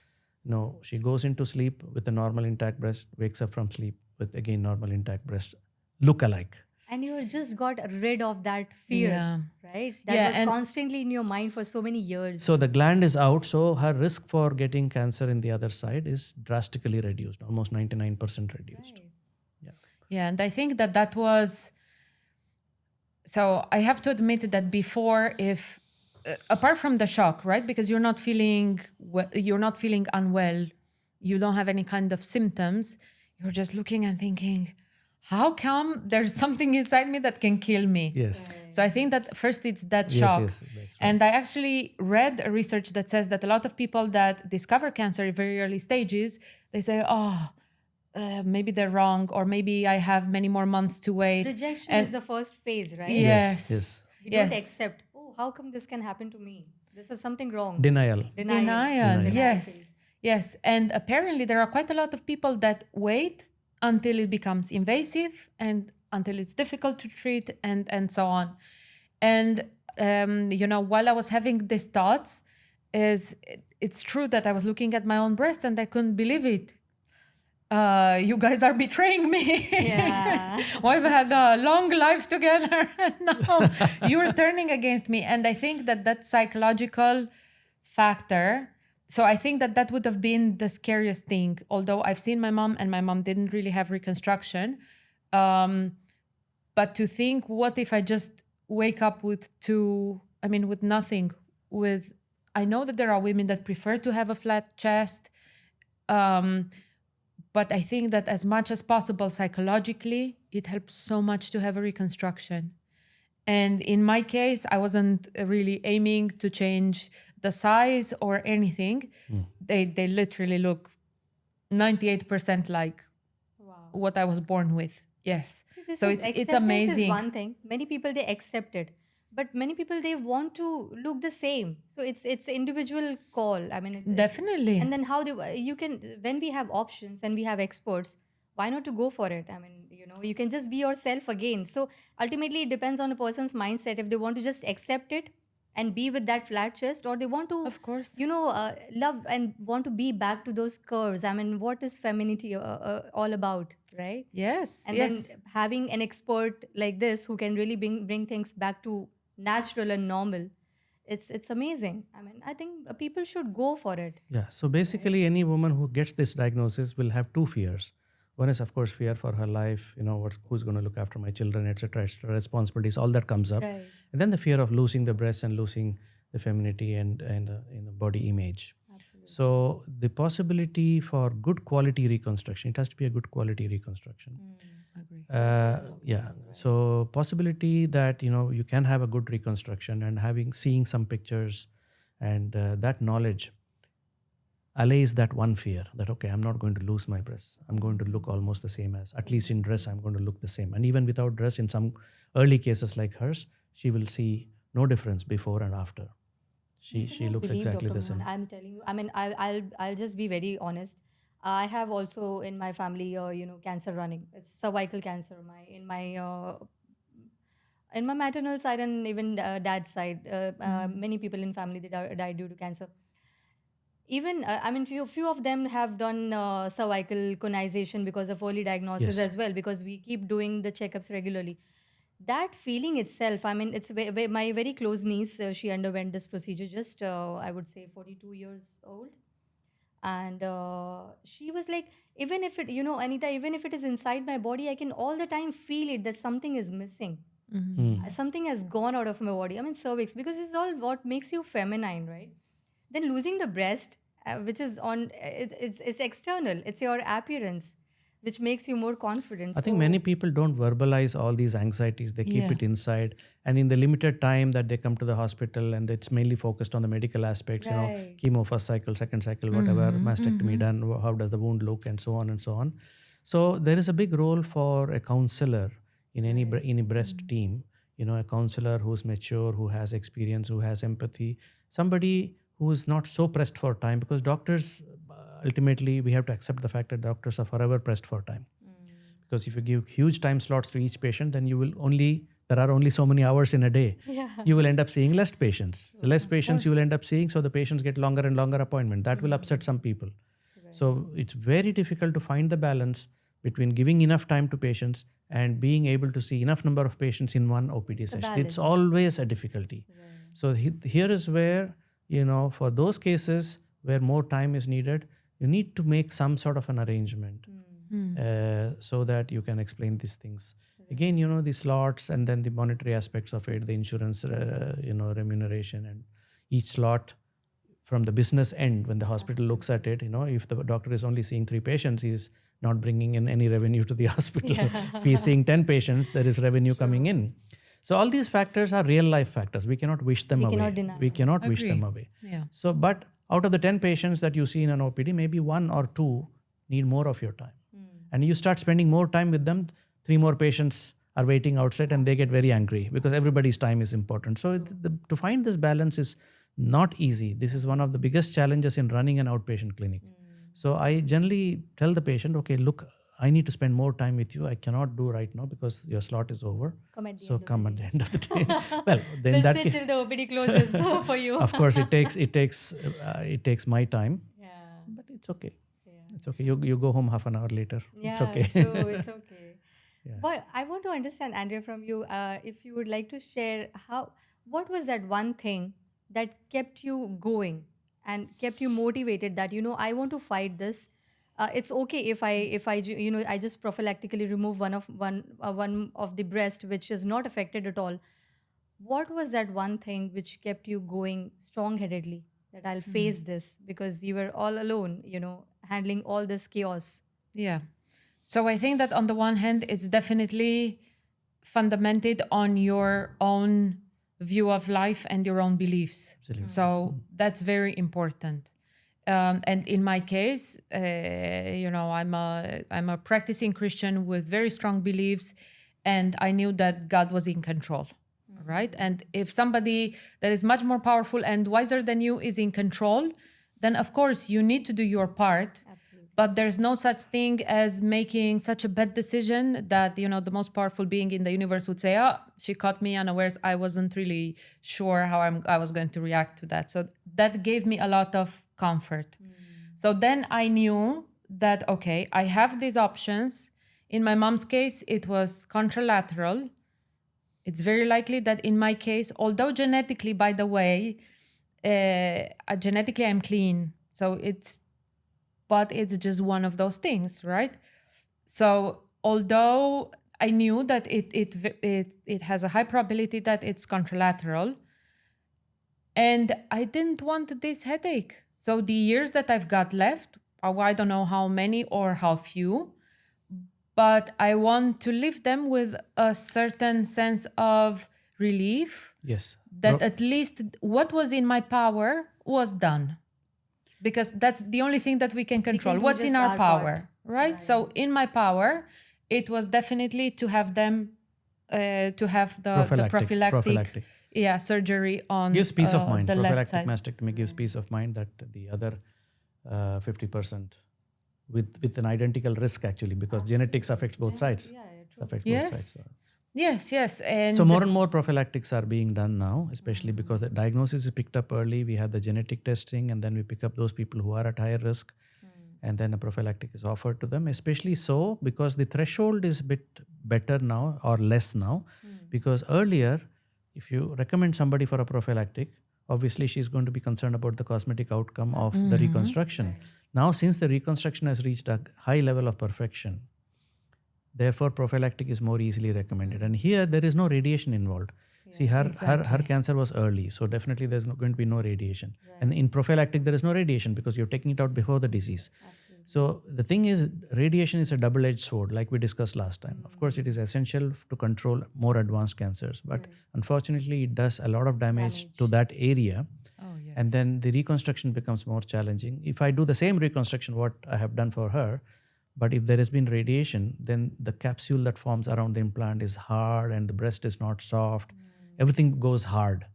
No, she goes into sleep with a normal intact breast, wakes up from sleep with again normal intact breast, look alike. And you just got rid of that fear, Yeah. right? That Yeah, was and- constantly in your mind for so many years. So the gland is out, so her risk for getting cancer in the other side is drastically reduced, almost 99% reduced. Yeah, and I think that was. So I have to admit that before, if apart from the shock, right? Because you're not feeling unwell, you don't have any kind of symptoms. You're just looking and thinking, how come there's something inside me that can kill me? Yes. So I think that first it's that Yes, shock. yes, that's right. And I actually read a research that says that a lot of people that discover cancer in very early stages, they say, maybe they're wrong, or maybe I have many more months to wait. Rejection And- is the first phase, right? Yes. Yes. You don't Yes. accept, how come this can happen to me? This is something wrong. Denial. Denial. Denial Yes. phase. Yes. And apparently there are quite a lot of people that wait until it becomes invasive and until it's difficult to treat and so on. And, while I was having these thoughts, it's true that I was looking at my own breasts and I couldn't believe it. You guys are betraying me. Yeah. We've had a long life together and now you're turning against me. And I think that psychological factor. So I think that would have been the scariest thing. Although I've seen my mom and my mom didn't really have reconstruction. But to think, what if I just wake up with nothing, I know that there are women that prefer to have a flat chest. But I think that as much as possible, psychologically, it helps so much to have a reconstruction. And in my case, I wasn't really aiming to change the size or anything. They literally look 98% like what I was born with. Yes. See, this So is it's acceptance amazing. is one thing. Many people, they accept it. but many people, they want to look the same. So it's individual call. I mean, Definitely. and then how you can, when we have options and we have experts, why not to go for it? I mean, you can just be yourself again. So ultimately, it depends on a person's mindset if they want to just accept it and be with that flat chest, or they want to, Of course. love and want to be back to those curves. I mean, what is femininity all about, right? Yes. And yes. then having an expert like this who can really bring things back to natural and normal, it's amazing. I mean, I think people should go for it. Yeah. So basically, any woman who gets this diagnosis will have two fears. One is, of course, fear for her life. Who's going to look after my children, etc., etc. Responsibilities, all that comes up, Right. and then the fear of losing the breast and losing the femininity and body image. Absolutely. So the possibility for good quality reconstruction, it has to be a good quality reconstruction. Agree. Yeah. So possibility that you can have a good reconstruction, and seeing some pictures, and that knowledge allays that one fear that, okay, I'm not going to lose my breasts. I'm going to look almost the same as, at least in dress, I'm going to look the same. And even without dress, in some early cases like hers, she will see no difference before and after. She looks Believe, exactly Dr. the same. Mohan, I'm telling you. I mean, I'll just be very honest. I have also in my family, cancer running. It's cervical cancer. In my maternal side and even dad's side, many people in family, they died due to cancer. Even I mean, few of them have done cervical conization because of early diagnosis Yes. as well, because we keep doing the checkups regularly. That feeling itself, I mean, it's my very close niece, she underwent this procedure just I would say 42 years old. And she was like, even if it, Anita, even if it is inside my body, I can all the time feel it, that something is missing. Something has gone out of my body. I mean, cervix, because it's all what makes you feminine, right? Then losing the breast, which is it's external, it's your appearance, which makes you more confident. I think many people don't verbalize all these anxieties. They keep Yeah. it inside. And in the limited time that they come to the hospital, and it's mainly focused on the medical aspects, Right. chemo first cycle, second cycle, whatever, mastectomy done, how does the wound look, and so on and so on. So there is a big role for a counselor in any breast team, a counselor who's mature, who has experience, who has empathy, somebody who is not so pressed for time, because doctors, ultimately, we have to accept the fact that doctors are forever pressed for time. Because if you give huge time slots to each patient, then there are only so many hours in a day. Yeah. You will end up seeing less patients. So less patients you will end up seeing, so the patients get longer and longer appointment. That will upset some people. So it's very difficult to find the balance between giving enough time to patients and being able to see enough number of patients in one OPD It's a session. balance. It's always a difficulty. So here is where, for those cases where more time is needed, you need to make some sort of an arrangement so that you can explain these things. Again, the slots and then the monetary aspects of it, the insurance, remuneration, and each slot from the business end, when the hospital looks at it, if the doctor is only seeing 3 patients, he's not bringing in any revenue to the hospital. If he's seeing 10 patients, there is revenue coming in. So all these factors are real life factors. We cannot wish them away. cannot deny We cannot wish Agree. them away. Yeah. So, but out of the 10 patients that you see in an OPD, maybe 1 or 2 need more of your time. And you start spending more time with them, 3 more patients are waiting outside, and they get very angry because everybody's time is important. So to find this balance is not easy. This is one of the biggest challenges in running an outpatient clinic. So I generally tell the patient, okay, look, I need to spend more time with you. I cannot do right now because your slot is over. Come at the So end of come the at the end of the day. Well, then We'll that sit case, till the OPD closes for you. of course, it takes my time, Yeah. but it's okay. It's okay. You go home half an hour later. Yeah, It's okay. true. It's okay. But I want to understand, Andrea, from you, if you would like to share what was that one thing that kept you going and kept you motivated, that I want to fight this. It's okay if I just prophylactically remove one of the breast which is not affected at all. What was that one thing which kept you going strong-headedly, that I'll face this, because you were all alone, handling all this chaos? Yeah. So I think that on the one hand, it's definitely fundamented on your own view of life and your own beliefs. So that's very important. And in my case, I'm a practicing Christian with very strong beliefs, and I knew that God was in control. right? And if somebody that is much more powerful and wiser than you is in control, then of course you need to do your part. Absolutely. But there's no such thing as making such a bad decision that, the most powerful being in the universe would say, oh, she caught me unawares. I wasn't really sure how I was going to react to that. So that gave me a lot of comfort. So then I knew that, okay, I have these options. In my mom's case, it was contralateral. It's very likely that in my case, although genetically, by the way, genetically I'm clean. But it's just one of those things, right? So although I knew that it has a high probability that it's contralateral, and I didn't want this headache. So the years that I've got left, I don't know how many or how few, but I want to live them with a certain sense of relief. Yes. That at least what was in my power was done. Because that's the only thing that we can control. do What's in just our our power, part. right? So in my power, it was definitely to have them, to have the prophylactic. Yeah, surgery on Gives peace of mind. the left Prophylactic side. mastectomy gives peace of mind that the other 50% with an identical risk actually, because genetics affects both sides. Affects both sides. Yes. And So more and more prophylactics are being done now, especially because the diagnosis is picked up early. We have the genetic testing, and then we pick up those people who are at higher risk, and then a prophylactic is offered to them. Especially so because the threshold is a bit better now or less now, because earlier, if you recommend somebody for a prophylactic, obviously she's going to be concerned about the cosmetic outcome of the reconstruction. Now, since the reconstruction has reached a high level of perfection, therefore, prophylactic is more easily recommended. And here, there is no radiation involved. See, her cancer was early, so definitely there's not going to be no radiation. And in prophylactic, there is no radiation because you're taking it out before the disease. So the thing is, radiation is a double-edged sword, like we discussed last time. Of course, it is essential to control more advanced cancers, but unfortunately, it does a lot of damage to that area. And then the reconstruction becomes more challenging. If I do the same reconstruction, what I have done for her, but if there has been radiation, then the capsule that forms around the implant is hard and the breast is not soft. Everything goes hard.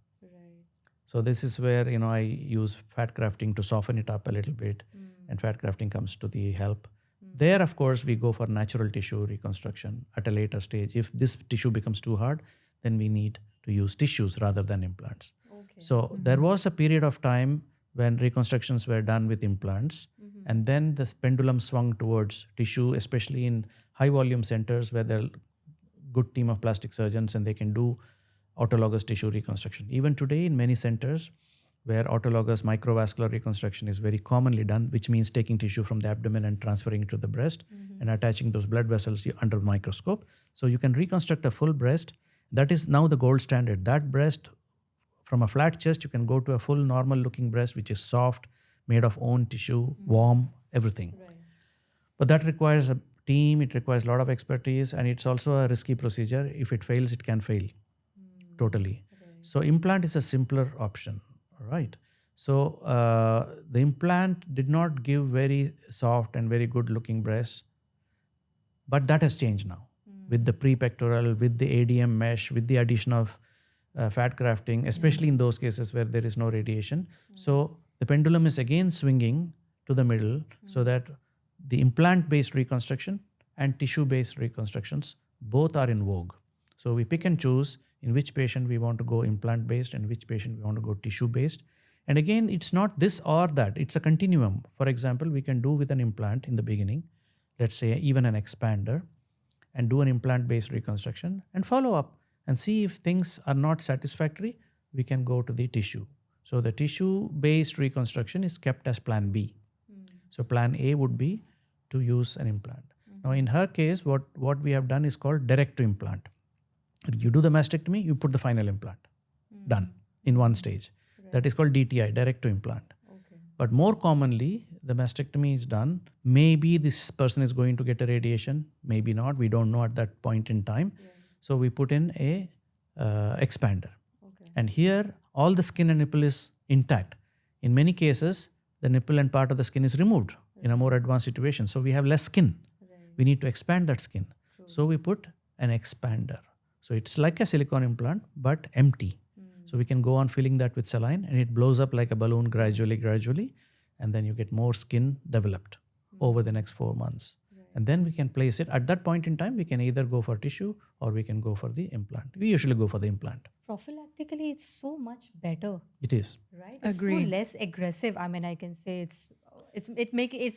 So this is where, I use fat grafting to soften it up a little bit, and fat grafting comes to the help. There, of course, we go for natural tissue reconstruction at a later stage. If this tissue becomes too hard, then we need to use tissues rather than implants. So there was a period of time when reconstructions were done with implants, and then the pendulum swung towards tissue, especially in high volume centers where there are good team of plastic surgeons and they can do autologous tissue reconstruction. Even today in many centers where autologous microvascular reconstruction is very commonly done, which means taking tissue from the abdomen and transferring it to the breast and attaching those blood vessels under the microscope. So you can reconstruct a full breast. That is now the gold standard. That breast, from a flat chest, you can go to a full normal looking breast, which is soft, made of own tissue, warm, everything. But that requires a team, it requires a lot of expertise, and it's also a risky procedure. If it fails, it can fail totally. So implant is a simpler option, right? So the implant did not give very soft and very good looking breasts, but that has changed now with the prepectoral, with the ADM mesh, with the addition of fat grafting, especially in those cases where there is no radiation. So the pendulum is again swinging to the middle so that the implant-based reconstruction and tissue-based reconstructions both are in vogue. So we pick and choose in which patient we want to go implant-based and which patient we want to go tissue-based. And again, it's not this or that, it's a continuum. For example, we can do with an implant in the beginning, let's say even an expander, and do an implant-based reconstruction and follow up and see if things are not satisfactory, we can go to the tissue. So the tissue-based reconstruction is kept as plan B. So plan A would be to use an implant. Now in her case, what we have done is called direct to implant. If you do the mastectomy, you put the final implant. Done in one stage. That is called DTI, direct to implant. But more commonly, the mastectomy is done. Maybe this person is going to get a radiation, maybe not. We don't know at that point in time. So we put in a expander. And here, all the skin and nipple is intact. In many cases, the nipple and part of the skin is removed in a more advanced situation. So we have less skin. We need to expand that skin. So we put an expander. So it's like a silicone implant, but empty. So we can go on filling that with saline, and it blows up like a balloon gradually, and then you get more skin developed over the next 4 months. And then we can place it. At that point in time, we can either go for tissue or we can go for the implant. We usually go for the implant. Prophylactically, it's so much better, It is. right? It's Agree. so less aggressive. I mean, I can say it's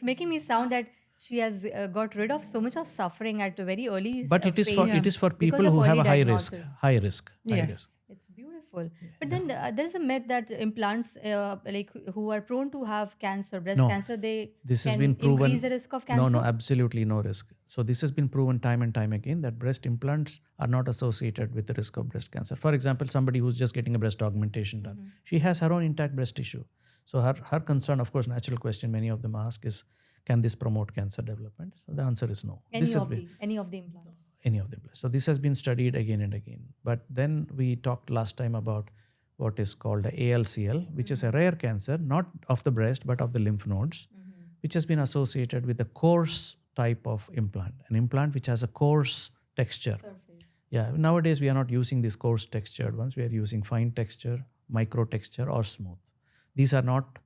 making me sound that she has got rid of so much of suffering at a very early But it is for phase it is for because people of who have early a high risk. diagnosis. High risk. High Yes. risk. It's beautiful. But then there's a myth that implants, like who are prone to have cancer, breast No. cancer, they This has can been proven. increase the risk of cancer. No, absolutely no risk. So this has been proven time and time again that breast implants are not associated with the risk of breast cancer. For example, somebody who's just getting a breast augmentation done, she has her own intact breast tissue. So her concern, of course, natural question many of them ask is, can this promote cancer development? So the answer is no. Any This of has the any of the implants. any of them. So this has been studied again and again. But then we talked last time about what is called the ALCL, which is a rare cancer, not of the breast, but of the lymph nodes, which has been associated with a coarse type of implant, an implant which has a coarse texture. Surface. Yeah, nowadays we are not using these coarse textured ones. We are using fine texture, micro texture, or smooth. These are not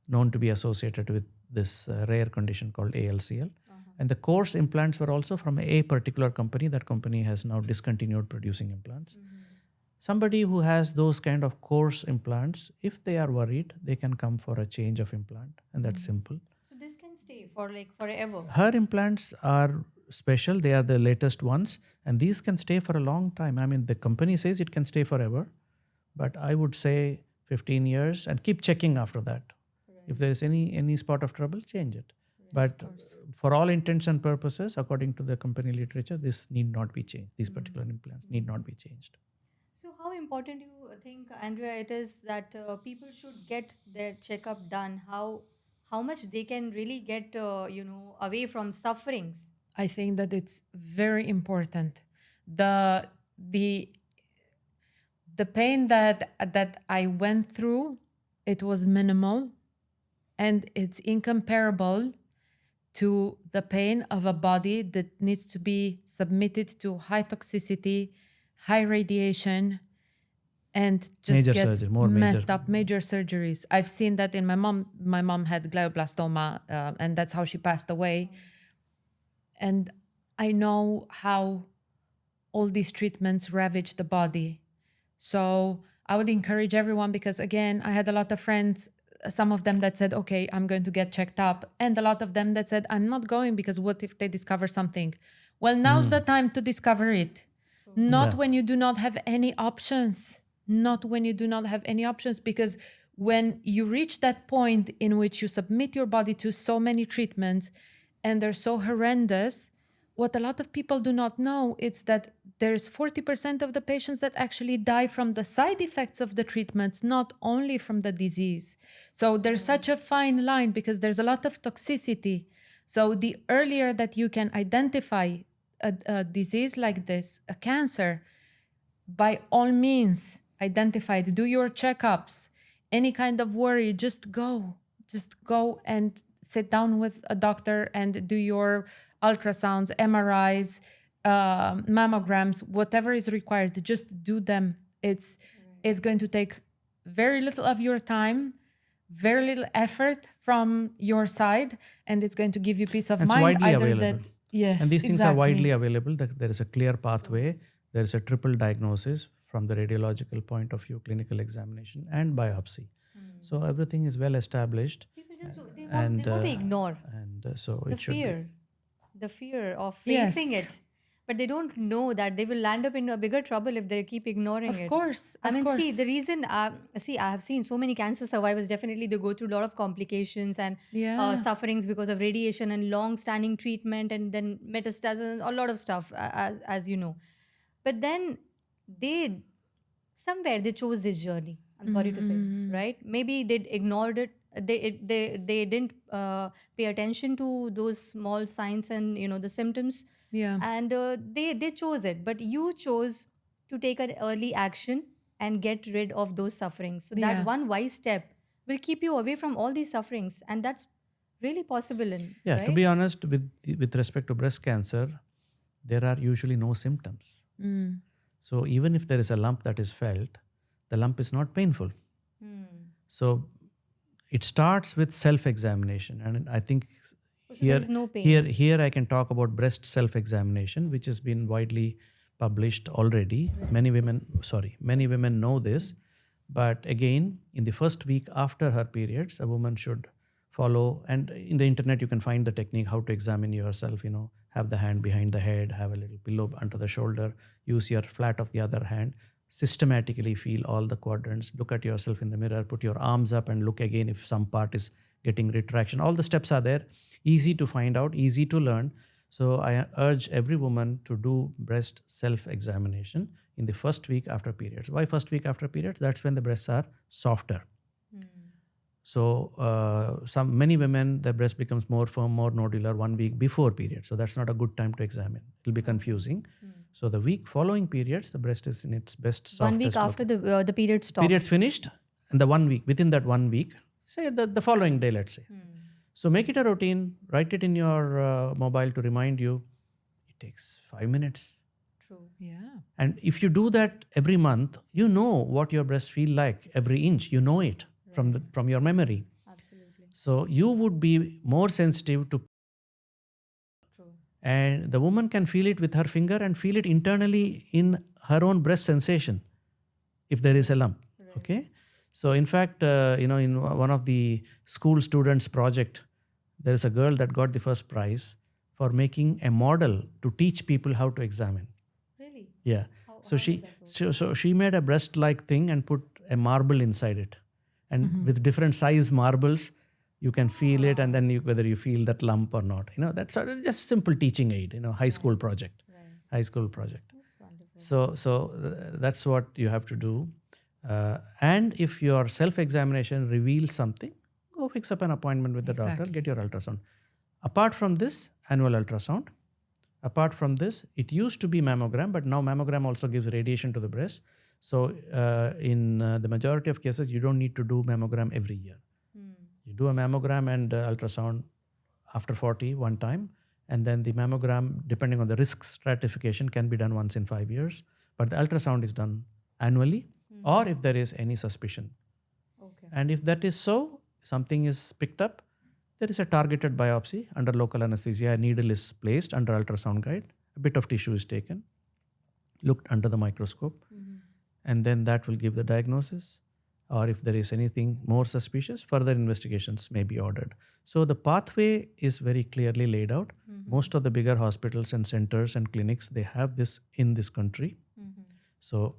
known to be associated with this rare condition called ALCL. And the coarse implants were also from a particular company. That company has now discontinued producing implants. Somebody who has those kind of coarse implants, if they are worried, they can come for a change of implant, and that's simple. So this can stay for like forever. Her implants are special. They are the latest ones, and these can stay for a long time. I mean, the company says it can stay forever, but I would say 15 years and keep checking after that. If there is any spot of trouble, change it. But for all intents and purposes, according to the company literature, this need not be changed. These particular implants need not be changed. So how important do you think, Andrea, it is that people should get their checkup done? How much they can really get away from sufferings? I think that it's very important. The pain that I went through, it was minimal, and it's incomparable to the pain of a body that needs to be submitted to high toxicity, high radiation, and just Major gets surgery, more messed major. up, major surgeries. I've seen that in my mom. My mom had glioblastoma, and that's how she passed away. And I know how all these treatments ravage the body. So I would encourage everyone, because again, I had a lot of friends, some of them that said, okay, I'm going to get checked up. And a lot of them that said, I'm not going because what if they discover something? Well, now's the time to discover it. Not when you do not have any options. Not when you do not have any options, because when you reach that point in which you submit your body to so many treatments and they're so horrendous, what a lot of people do not know is that there's 40% of the patients that actually die from the side effects of the treatments, not only from the disease. So there's such a fine line because there's a lot of toxicity. So the earlier that you can identify a disease like this, a cancer, by all means, identify it, do your checkups, any kind of worry, just go and sit down with a doctor and do your ultrasounds, MRIs, mammograms, whatever is required, just do them. It's going to take very little of your time, very little effort from your side, and it's going to give you peace of It's mind. widely available. Yes, And these things exactly. are widely available. There is a clear pathway. There is a triple diagnosis from the radiological point of view, clinical examination, and biopsy. So everything is well established. People just they want to ignore And so the it should be. the fear of facing Yes. it. But they don't know that they will land up in a bigger trouble if they keep ignoring it. Of course. I mean, see, course. the reason, I have seen so many cancer survivors, definitely they go through a lot of complications and Yeah. sufferings because of radiation and long-standing treatment and then metastasis, a lot of stuff, as you know. But then somewhere they chose this journey. I'm sorry to say, right? Maybe they ignored it. They didn't pay attention to those small signs and the symptoms. Yeah. And they chose it, but you chose to take an early action and get rid of those sufferings. So Yeah. that one wise step will keep you away from all these sufferings, and that's really possible. Yeah, right? to be honest, with respect to breast cancer, there are usually no symptoms. So even if there is a lump that is felt, the lump is not painful. So it starts with self-examination, and I think So there is no pain. here I can talk about breast self-examination, which has been widely published already. Many women know this, but again, in the first week after her periods, a woman should follow. And in the internet, you can find the technique how to examine yourself. Have the hand behind the head, have a little pillow under the shoulder, use your flat of the other hand, systematically feel all the quadrants, look at yourself in the mirror, put your arms up and look again if some part is getting retraction. All the steps are there, easy to find out, easy to learn. So I urge every woman to do breast self-examination in the first week after periods. Why first week after periods? That's when the breasts are softer. So many women, their breast becomes more firm, more nodular 1 week before period. So that's not a good time to examine. It'll be confusing. So the week following periods, the breast is in its best, softest. 1 week after the period stops. Periods finished, and the 1 week, within that 1 week, say the following day, let's say. So make it a routine, write it in your mobile to remind you. It takes 5 minutes. True. Yeah. And if you do that every month, you know what your breasts feel like every inch. You know it from your memory. Absolutely. So you would be more sensitive to. True. And the woman can feel it with her finger and feel it internally in her own breast sensation if there is a lump. Right. Okay. So in fact, in one of the school students' project, there is a girl that got the first prize for making a model to teach people how to examine. Really? Yeah. How So does that work? so she made a breast-like thing and put a marble inside it, and with different size marbles, you can feel it, and then whether you feel that lump or not. That's sort of just simple teaching aid. High school project. Right. High school project. That's wonderful. So that's what you have to do. And if your self-examination reveals something, go fix up an appointment with the doctor, Exactly. get your ultrasound. Apart from this, annual ultrasound. Apart from this, it used to be mammogram, but now mammogram also gives radiation to the breast. So in the majority of cases, you don't need to do mammogram every year. You do a mammogram and ultrasound after 40 one time, and then the mammogram, depending on the risk stratification, can be done once in 5 years. But the ultrasound is done annually, or if there is any suspicion. Okay. And if that is so, something is picked up, there is a targeted biopsy under local anesthesia. A needle is placed under ultrasound guide. A bit of tissue is taken, looked under the microscope, and then that will give the diagnosis. Or if there is anything more suspicious, further investigations may be ordered. So the pathway is very clearly laid out. Most of the bigger hospitals and centers and clinics, they have this in this country. So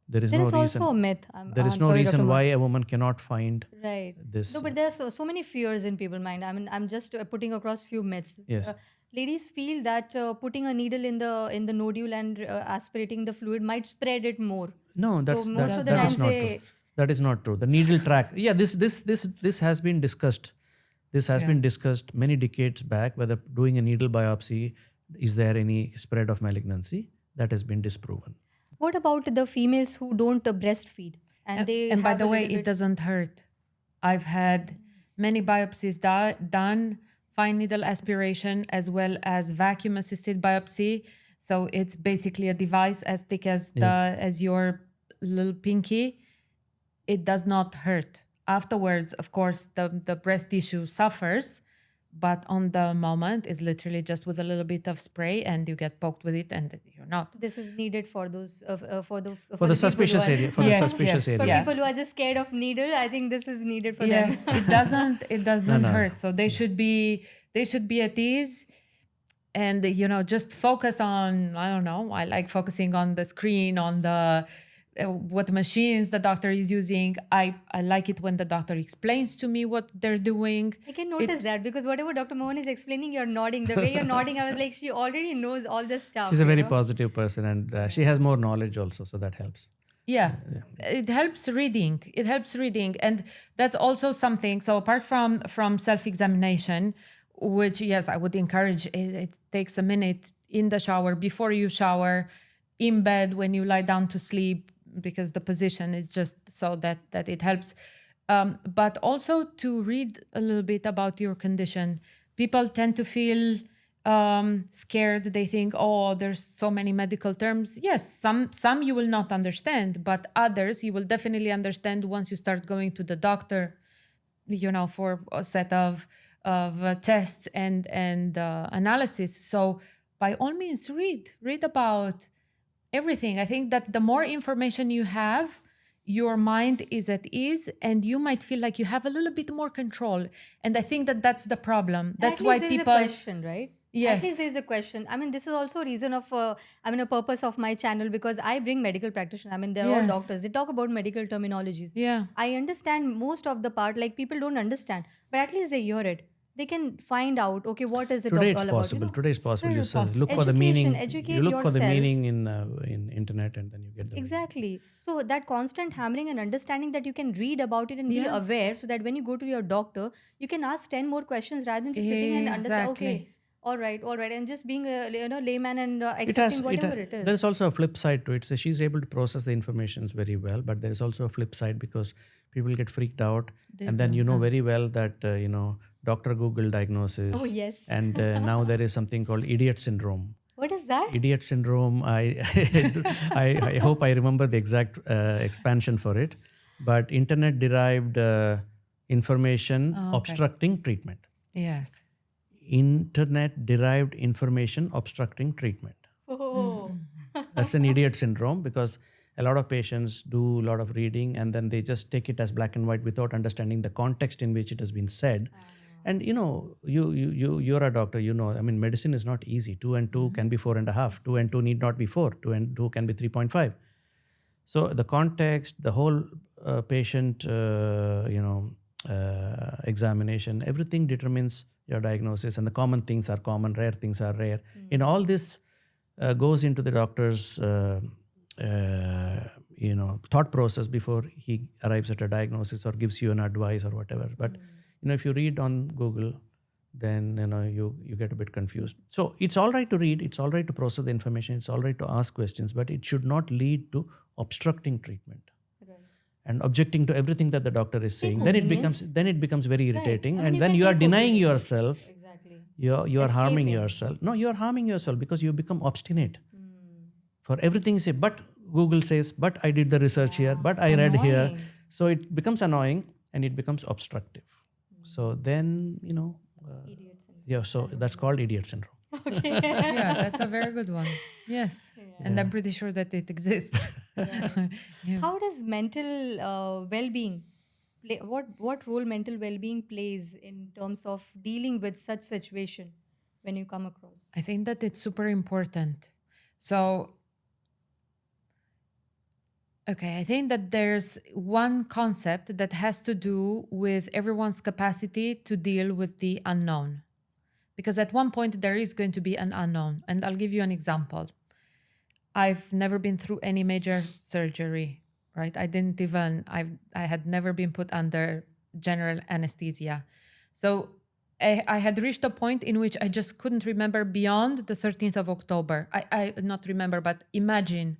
there is There no is reason. also a myth. There is I'm no sorry, reason Dr. why a woman cannot find Right. this. No, but there are so many fears in people's mind. I mean, I'm just putting across few myths. Yes. Ladies feel that putting a needle in the nodule and aspirating the fluid might spread it more. No, So most of the that is times not they- true. That is not true. The needle track. Yeah, this has been discussed. This has been discussed many decades back. Whether doing a needle biopsy, is there any spread of malignancy? That has been disproven. What about the females who don't breastfeed and they And by have the a way, little it doesn't hurt. I've had many biopsies done, fine needle aspiration as well as vacuum assisted biopsy. So it's basically a device as thick as as your little pinky. It does not hurt. Afterwards, of course, the breast tissue suffers, but on the moment is literally just with a little bit of spray and you get poked with it and you're not. This is needed for those for the For the suspicious area. For Yes, the suspicious yes. For area. Yeah. people who are just scared of needle, I think this is needed for Yes, them. it doesn't No. hurt. So they should be at ease and just focus on, I don't know, I like focusing on the screen, on the what machines the doctor is using. I like it when the doctor explains to me what they're doing. I can notice that because whatever Dr. Mohan is explaining, you're nodding. The way you're nodding, I was like, she already knows all this stuff. She's a you very know? positive person, and she has more knowledge also, so that helps. Yeah, it helps reading. And that's also something. So apart from self-examination, which yes, I would encourage. It takes a minute in the shower, before you shower, in bed when you lie down to sleep, because the position is just so that it helps. But also to read a little bit about your condition. People tend to feel scared. They think, oh, there's so many medical terms. Yes, some you will not understand, but others you will definitely understand once you start going to the doctor, for a set of tests and analysis. So by all means, read about everything. I think that the more information you have, your mind is at ease, and you might feel like you have a little bit more control. And I think that that's the problem. That's At why least there is people. a question, right? Yes. At least there is a question. I mean, this is also a reason of, a purpose of my channel, because I bring medical practitioners. I mean, they're all Yes. doctors. They talk about medical terminologies. Yeah. I understand most of the part, like people don't understand, but at least they hear it. They can find out, okay, what is it Today all it's about? possible. Today it's possible. You possible. look for the Education, meaning. educate You look for the yourself. meaning in internet, and then you get the meaning. Exactly. So that constant hammering and understanding that you can read about it and be Yeah. aware, so that when you go to your doctor, you can ask 10 more questions rather than just sitting and understand, okay, Exactly. all right, and just being a layman and It accepting has, whatever it is. There's also a flip side to it. So she's able to process the information very well, but there is also a flip side, because people get freaked out, and then very well that Dr. Google diagnosis. Oh, yes. And now there is something called idiot syndrome. What is that? Idiot syndrome. I hope I remember the exact expansion for it, but internet derived information obstructing treatment. Yes. Internet derived information obstructing treatment. Oh. That's an idiot syndrome, because a lot of patients do a lot of reading, and then they just take it as black and white without understanding the context in which it has been said. And you're a doctor, I mean, medicine is not easy. 2 and 2 can be 4.5. 2 and 2 need not be 4. 2 and 2 can be 3.5. So the context, the whole patient, examination, everything determines your diagnosis, and the common things are common, rare things are rare. All this goes into the doctor's, thought process before he arrives at a diagnosis or gives you an advice or whatever. But if you read on Google, then you get a bit confused. So it's all right to read, it's all right to process the information, it's all right to ask questions, but it should not lead to obstructing treatment. Right. And objecting to everything that the doctor is saying. Then it becomes very irritating, I mean, and you then can you are take denying over. yourself. Exactly. You are harming Escaping. yourself. No, you are harming yourself, because you become obstinate. For everything you say, but Google says, but I did the research here, but I read here. Annoying. So it becomes annoying, and it becomes obstructive. So then, Idiot syndrome. yeah, so that's called idiot syndrome. Yeah, that's a very good one. Yes. And I'm pretty sure that it exists. How does mental well-being play? What role mental well-being plays in terms of dealing with such situation when you come across? I think that it's super important. So, okay, I think that there's one concept that has to do with everyone's capacity to deal with the unknown. Because at one point there is going to be an unknown. And I'll give you an example. I've never been through any major surgery, right? I had never been put under general anesthesia. So I had reached a point in which I just couldn't remember beyond the 13th of October. I not remember, but imagine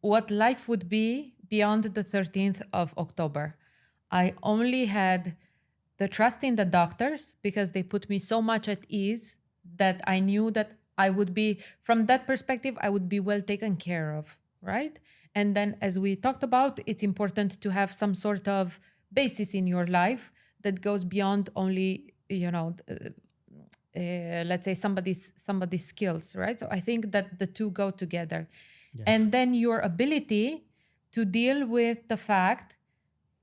what life would be beyond the 13th of October. I only had the trust in the doctors, because they put me so much at ease that I knew that I would be, from that perspective, I would be well taken care of, right? And then, as we talked about, it's important to have some sort of basis in your life that goes beyond only, let's say somebody's skills, right? So I think that the two go together. Yeah. And then your ability to deal with the fact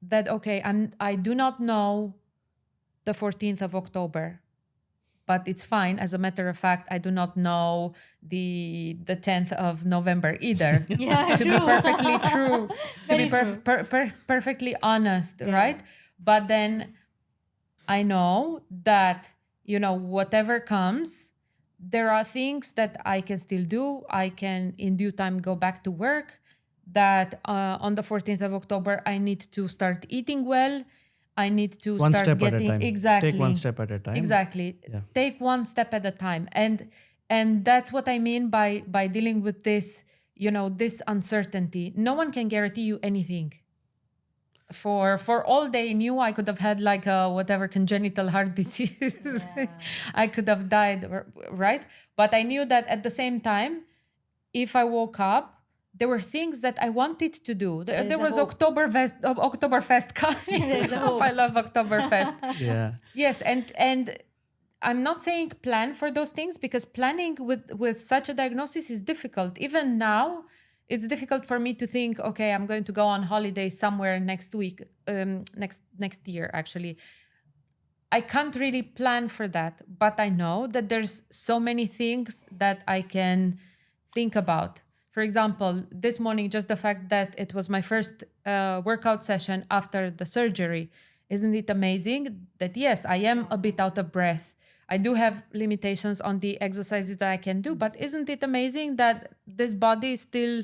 that, okay, I do not know the 14th of October, but it's fine. As a matter of fact, I do not know the 10th of November either. Yeah, to true. be perfectly true, to be perfectly honest, right? But then I know that, whatever comes, there are things that I can still do. I can, in due time, go back to work. That on the 14th of October, I need to start eating well. I need to One start step at a getting time. exactly. Take one step at a time. Exactly. Yeah. Take one step at a time, and that's what I mean by dealing with this, this uncertainty. No one can guarantee you anything. for all they knew, I could have had like a whatever congenital heart disease. I could have died, right? But I knew that at the same time, if I woke up, there were things that I wanted to do. There was Oktoberfest coming. I love Oktoberfest. Yeah. Yes, and I'm not saying plan for those things, because planning with such a diagnosis is difficult. Even now, it's difficult for me to think, okay, I'm going to go on holiday somewhere next week, next year, actually. I can't really plan for that, but I know that there's so many things that I can think about. For example, this morning, just the fact that it was my first workout session after the surgery. Isn't it amazing that, yes, I am a bit out of breath. I do have limitations on the exercises that I can do, but isn't it amazing that this body still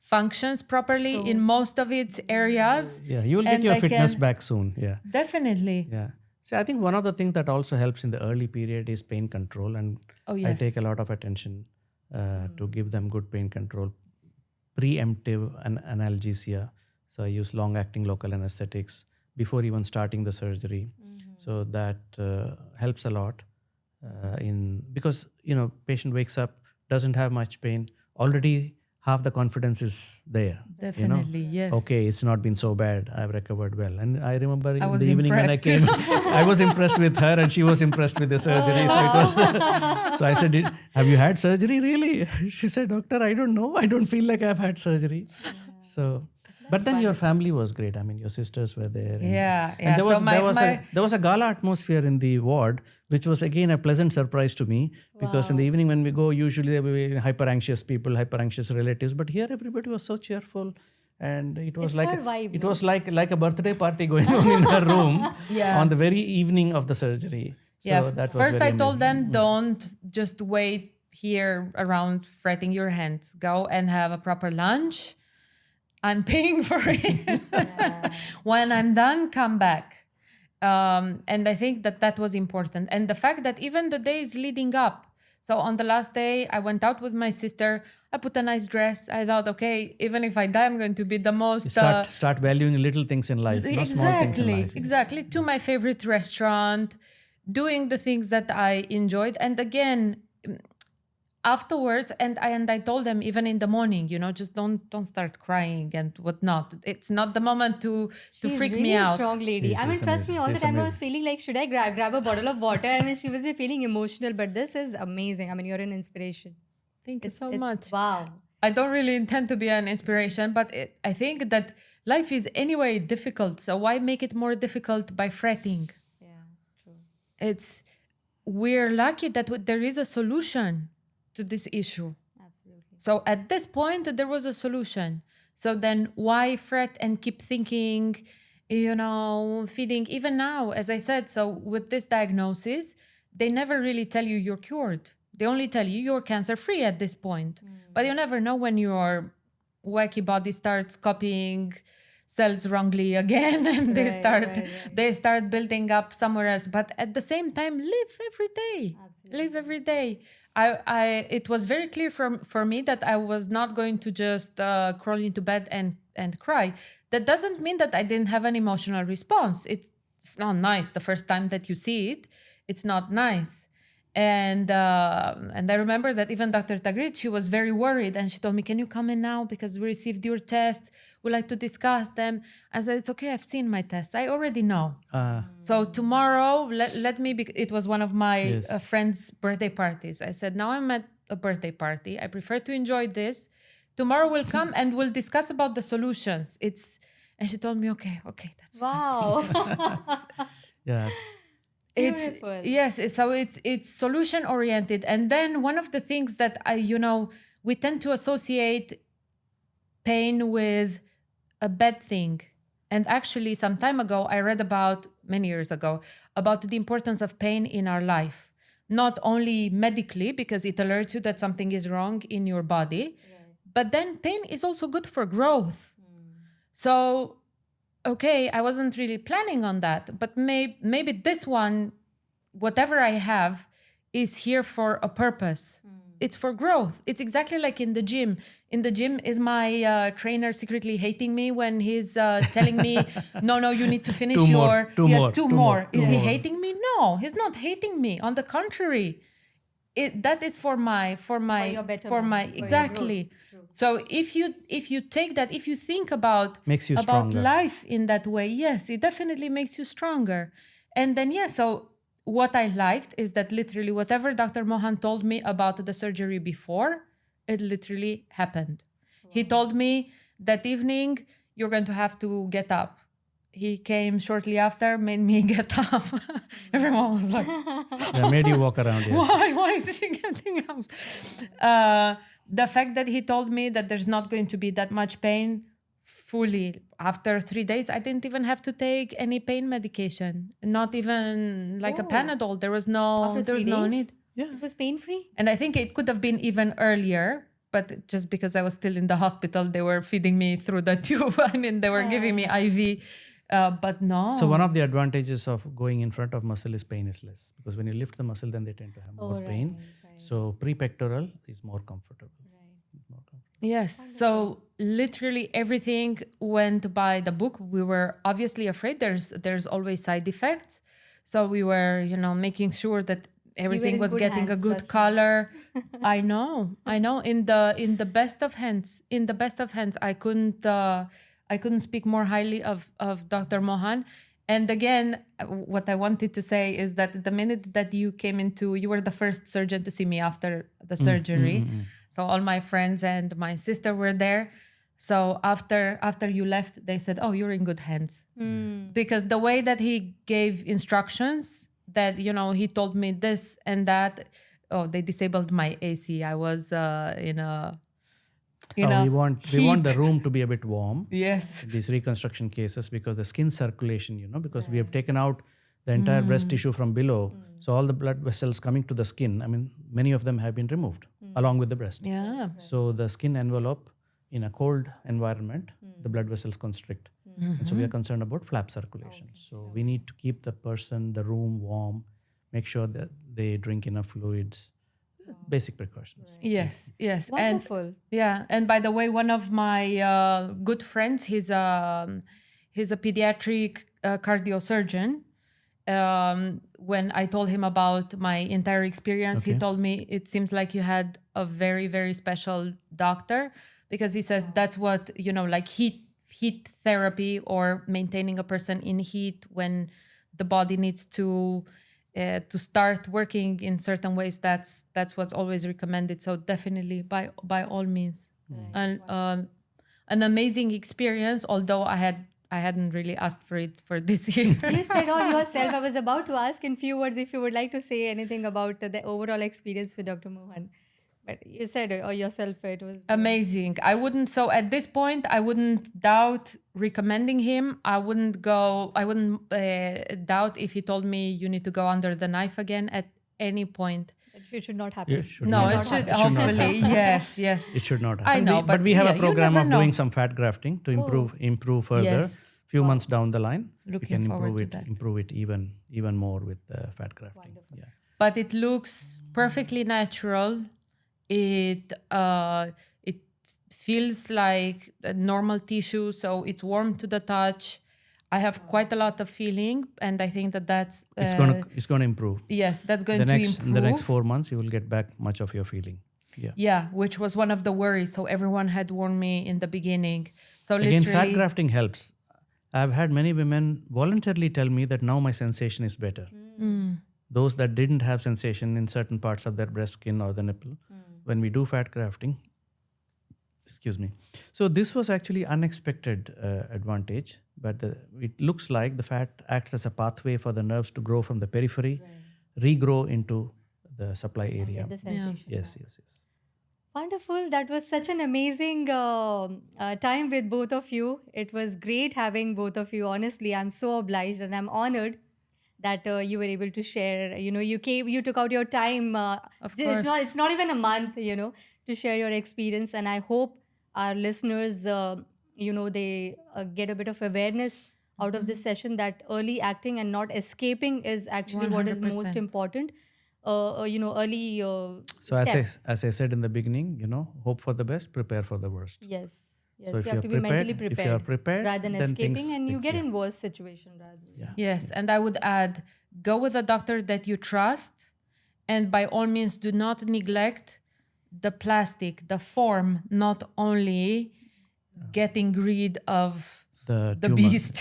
functions properly in most of its areas? Yeah, you will get your fitness back soon. Yeah. Definitely. Yeah. See, I think one of the things that also helps in the early period is pain control. And I take a lot of attention to give them good pain control. Preemptive analgesia. So I use long-acting local anesthetics before even starting the surgery. So that helps a lot because, patient wakes up, doesn't have much pain. Already half the confidence is there. Definitely, yes. Okay, it's not been so bad. I've recovered well. And I remember in was the evening when I came, I was impressed with her and she was impressed with the surgery. So it was. So I said, "Have you had surgery really?" She said, "Doctor, I don't know. I don't feel like I've had surgery." So. But then your family was great. I mean, your sisters were there. And there was a gala atmosphere in the ward, which was again a pleasant surprise to me, because in the evening when we go, usually there will be hyper anxious people, hyper anxious relatives. But here everybody was so cheerful, and it was like a birthday party going on in her room on the very evening of the surgery. So that was first very I told amazing. them, don't just wait here around fretting your hands. Go and have a proper lunch. I'm paying for it. When I'm done, come back. And I think that was important. And the fact that even the days leading up, so on the last day, I went out with my sister. I put a nice dress. I thought, okay, even if I die, I'm going to be the most... Start valuing little things in life, not small things in life. Exactly. To my favorite restaurant, doing the things that I enjoyed. And again, afterwards, and I told them even in the morning, just don't start crying and whatnot. It's not the moment to freak me out. She's really a strong lady. Trust me, all the time amazing. I was feeling like, should I grab a bottle of water? She was feeling emotional, but this is amazing. You're an inspiration. Thank you so much. Wow. I don't really intend to be an inspiration, but I think that life is anyway difficult. So why make it more difficult by fretting? Yeah, true. We're lucky that there is a solution to this issue. Absolutely. So at this point, there was a solution. So then why fret and keep thinking, feeding? Even now, as I said, so with this diagnosis, they never really tell you you're cured. They only tell you you're cancer-free at this point. But you never know when your wacky body starts copying cells wrongly again, and they start building up somewhere else. But at the same time, live every day. Absolutely. Live every day. It was very clear for me that I was not going to just crawl into bed and cry. That doesn't mean that I didn't have an emotional response. It's not nice the first time that you see it. It's not nice. And I remember that even Dr. Tagrit, she was very worried, and she told me, "Can you come in now, because we received your tests. We'd like to discuss them." I said, "It's okay. I've seen my tests. I already know." So tomorrow, let me. It was one of my friends' birthday parties. I said, "Now I'm at a birthday party. I prefer to enjoy this. Tomorrow we'll come and we'll discuss about the solutions." And she told me, "Okay, that's wow." Yeah. Beautiful. So it's solution oriented. And then one of the things that we tend to associate pain with a bad thing. And actually, some time ago, I read many years ago, about the importance of pain in our life. Not only medically, because it alerts you that something is wrong in your body, but then pain is also good for growth. So, okay, I wasn't really planning on that, but maybe this one, whatever I have, is here for a purpose. It's for growth. It's exactly like in the gym. in the gym? Is my trainer secretly hating me when he's telling me, no, you need to finish Two more, your... two yes, more, two two more. more, Is two he more. hating me? No, he's not hating me. On the contrary, that is for my your betterment, for my for your exactly. growth. True. So if you take that, if you think about Makes you about stronger. life in that way, yes, it definitely makes you stronger. And then so what I liked is that literally whatever Dr. Mohan told me about the surgery before, it literally happened. He told me that evening you're going to have to get up. He came shortly after, made me get up. Everyone was like, They made you walk around, yes. why is she getting up? The fact that he told me that there's not going to be that much pain fully after 3 days, I didn't even have to take any pain medication, not even like a Panadol. There was After 3 no days? need. Yeah. It was pain-free? And I think it could have been even earlier, but just because I was still in the hospital, they were feeding me through the tube. I mean, they were giving me IV, but no. So one of the advantages of going in front of muscle is pain is less, because when you lift the muscle, then they tend to have more pain. So pre-pectoral is more comfortable. More comfortable. Yes. So literally everything went by the book. We were obviously afraid. There's always side effects. So we were, making sure that everything in was good getting hands, a good trust me. color. I know. In the best of hands. In the best of hands. I couldn't speak more highly of Dr. Mohan. And again, what I wanted to say is that the minute that you were the first surgeon to see me after the surgery. So all my friends and my sister were there. So after you left, they said, "Oh, you're in good hands," because the way that he gave instructions, that he told me this and that. Oh, they disabled my AC. I was in a We want the heat. room to be a bit warm. Yes. These reconstruction cases, because the skin circulation, because we have taken out the entire breast tissue from below. So all the blood vessels coming to the skin, I mean, many of them have been removed along with the breast. Yeah. So the skin envelope in a cold environment, the blood vessels constrict. And so we are concerned about flap circulation. So we need to keep the room warm, make sure that they drink enough fluids, basic precautions. Yes. Wonderful. And by the way, one of my good friends, he's a pediatric cardiosurgeon. When I told him about my entire experience, he told me it seems like you had a very, very special doctor, because he says that's what, like heat therapy or maintaining a person in heat when the body needs to start working in certain ways. That's what's always recommended. So definitely by all means, and an amazing experience. Although I hadn't really asked for it for this year. You said all yourself. I was about to ask in few words if you would like to say anything about the overall experience with Dr. Mohan. But you said yourself it was Amazing. I wouldn't. So at this point, I wouldn't doubt recommending him. I wouldn't doubt if he told me you need to go under the knife again at any point. It should not happen. It should No, not it should happen. hopefully. Yes. It should not happen. I know, but we have yeah, a you program never of know. doing some fat grafting to improve further. Yes. Few months down the line, Looking we forward can to that. improve it even more with fat grafting. Yeah. But it looks perfectly natural. It feels like a normal tissue, so it's warm to the touch. I have quite a lot of feeling, and I think that's It's gonna improve. yes, that's going The to next improve. in the next 4 months, you will get back much of your feeling. Yeah. Yeah, which was one of the worries. So everyone had warned me in the beginning. So Again, literally, fat grafting helps. I've had many women voluntarily tell me that now my sensation is better. Those that didn't have sensation in certain parts of their breast skin or the nipple, when we do fat grafting, excuse me. So this was actually unexpected advantage, but it looks like the fat acts as a pathway for the nerves to grow from the periphery, regrow into the supply area. Get the sensation. Yes. Wonderful. That was such an amazing time with both of you. It was great having both of you. Honestly, I'm so obliged and I'm honored that you were able to share. You took out your time. Of course. It's not even a month, to share your experience. And I hope our listeners, they get a bit of awareness out of this session that early acting and not escaping is actually what is most 100%. important. early So as step. as I said in the beginning, hope for the best, prepare for the worst. Yes, yes, So if you have you're to be mentally prepared, prepared rather than then escaping, and you things get yeah. in worse situation rather. Yeah. Yes, and I would add, go with a doctor that you trust, and by all means, do not neglect the plastic, the form, not only getting rid of The the tumor. beast.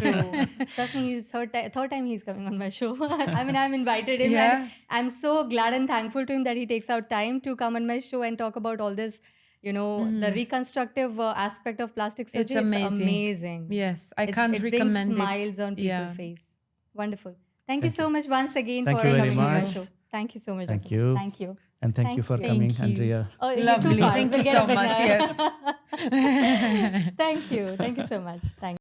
True. Trust me, he's third time he's coming on my show. I mean, I'm invited him, Yeah. and I'm so glad and thankful to him that he takes out time to come on my show and talk about all this. The reconstructive aspect of plastic surgery. It's amazing. Amazing. Yes, I can't it brings recommend it. smiles on people's Yeah. face. Wonderful. Thank you so much once again Thank for you very coming on my much. show. Thank you so much. Thank Dr. you. Thank you. And thank you for you. coming, Thank you. Andrea. Oh, you're too Lovely. far. Thank We'll you get so a bit much. now. Yes. Thank you. Thank you so much. Thank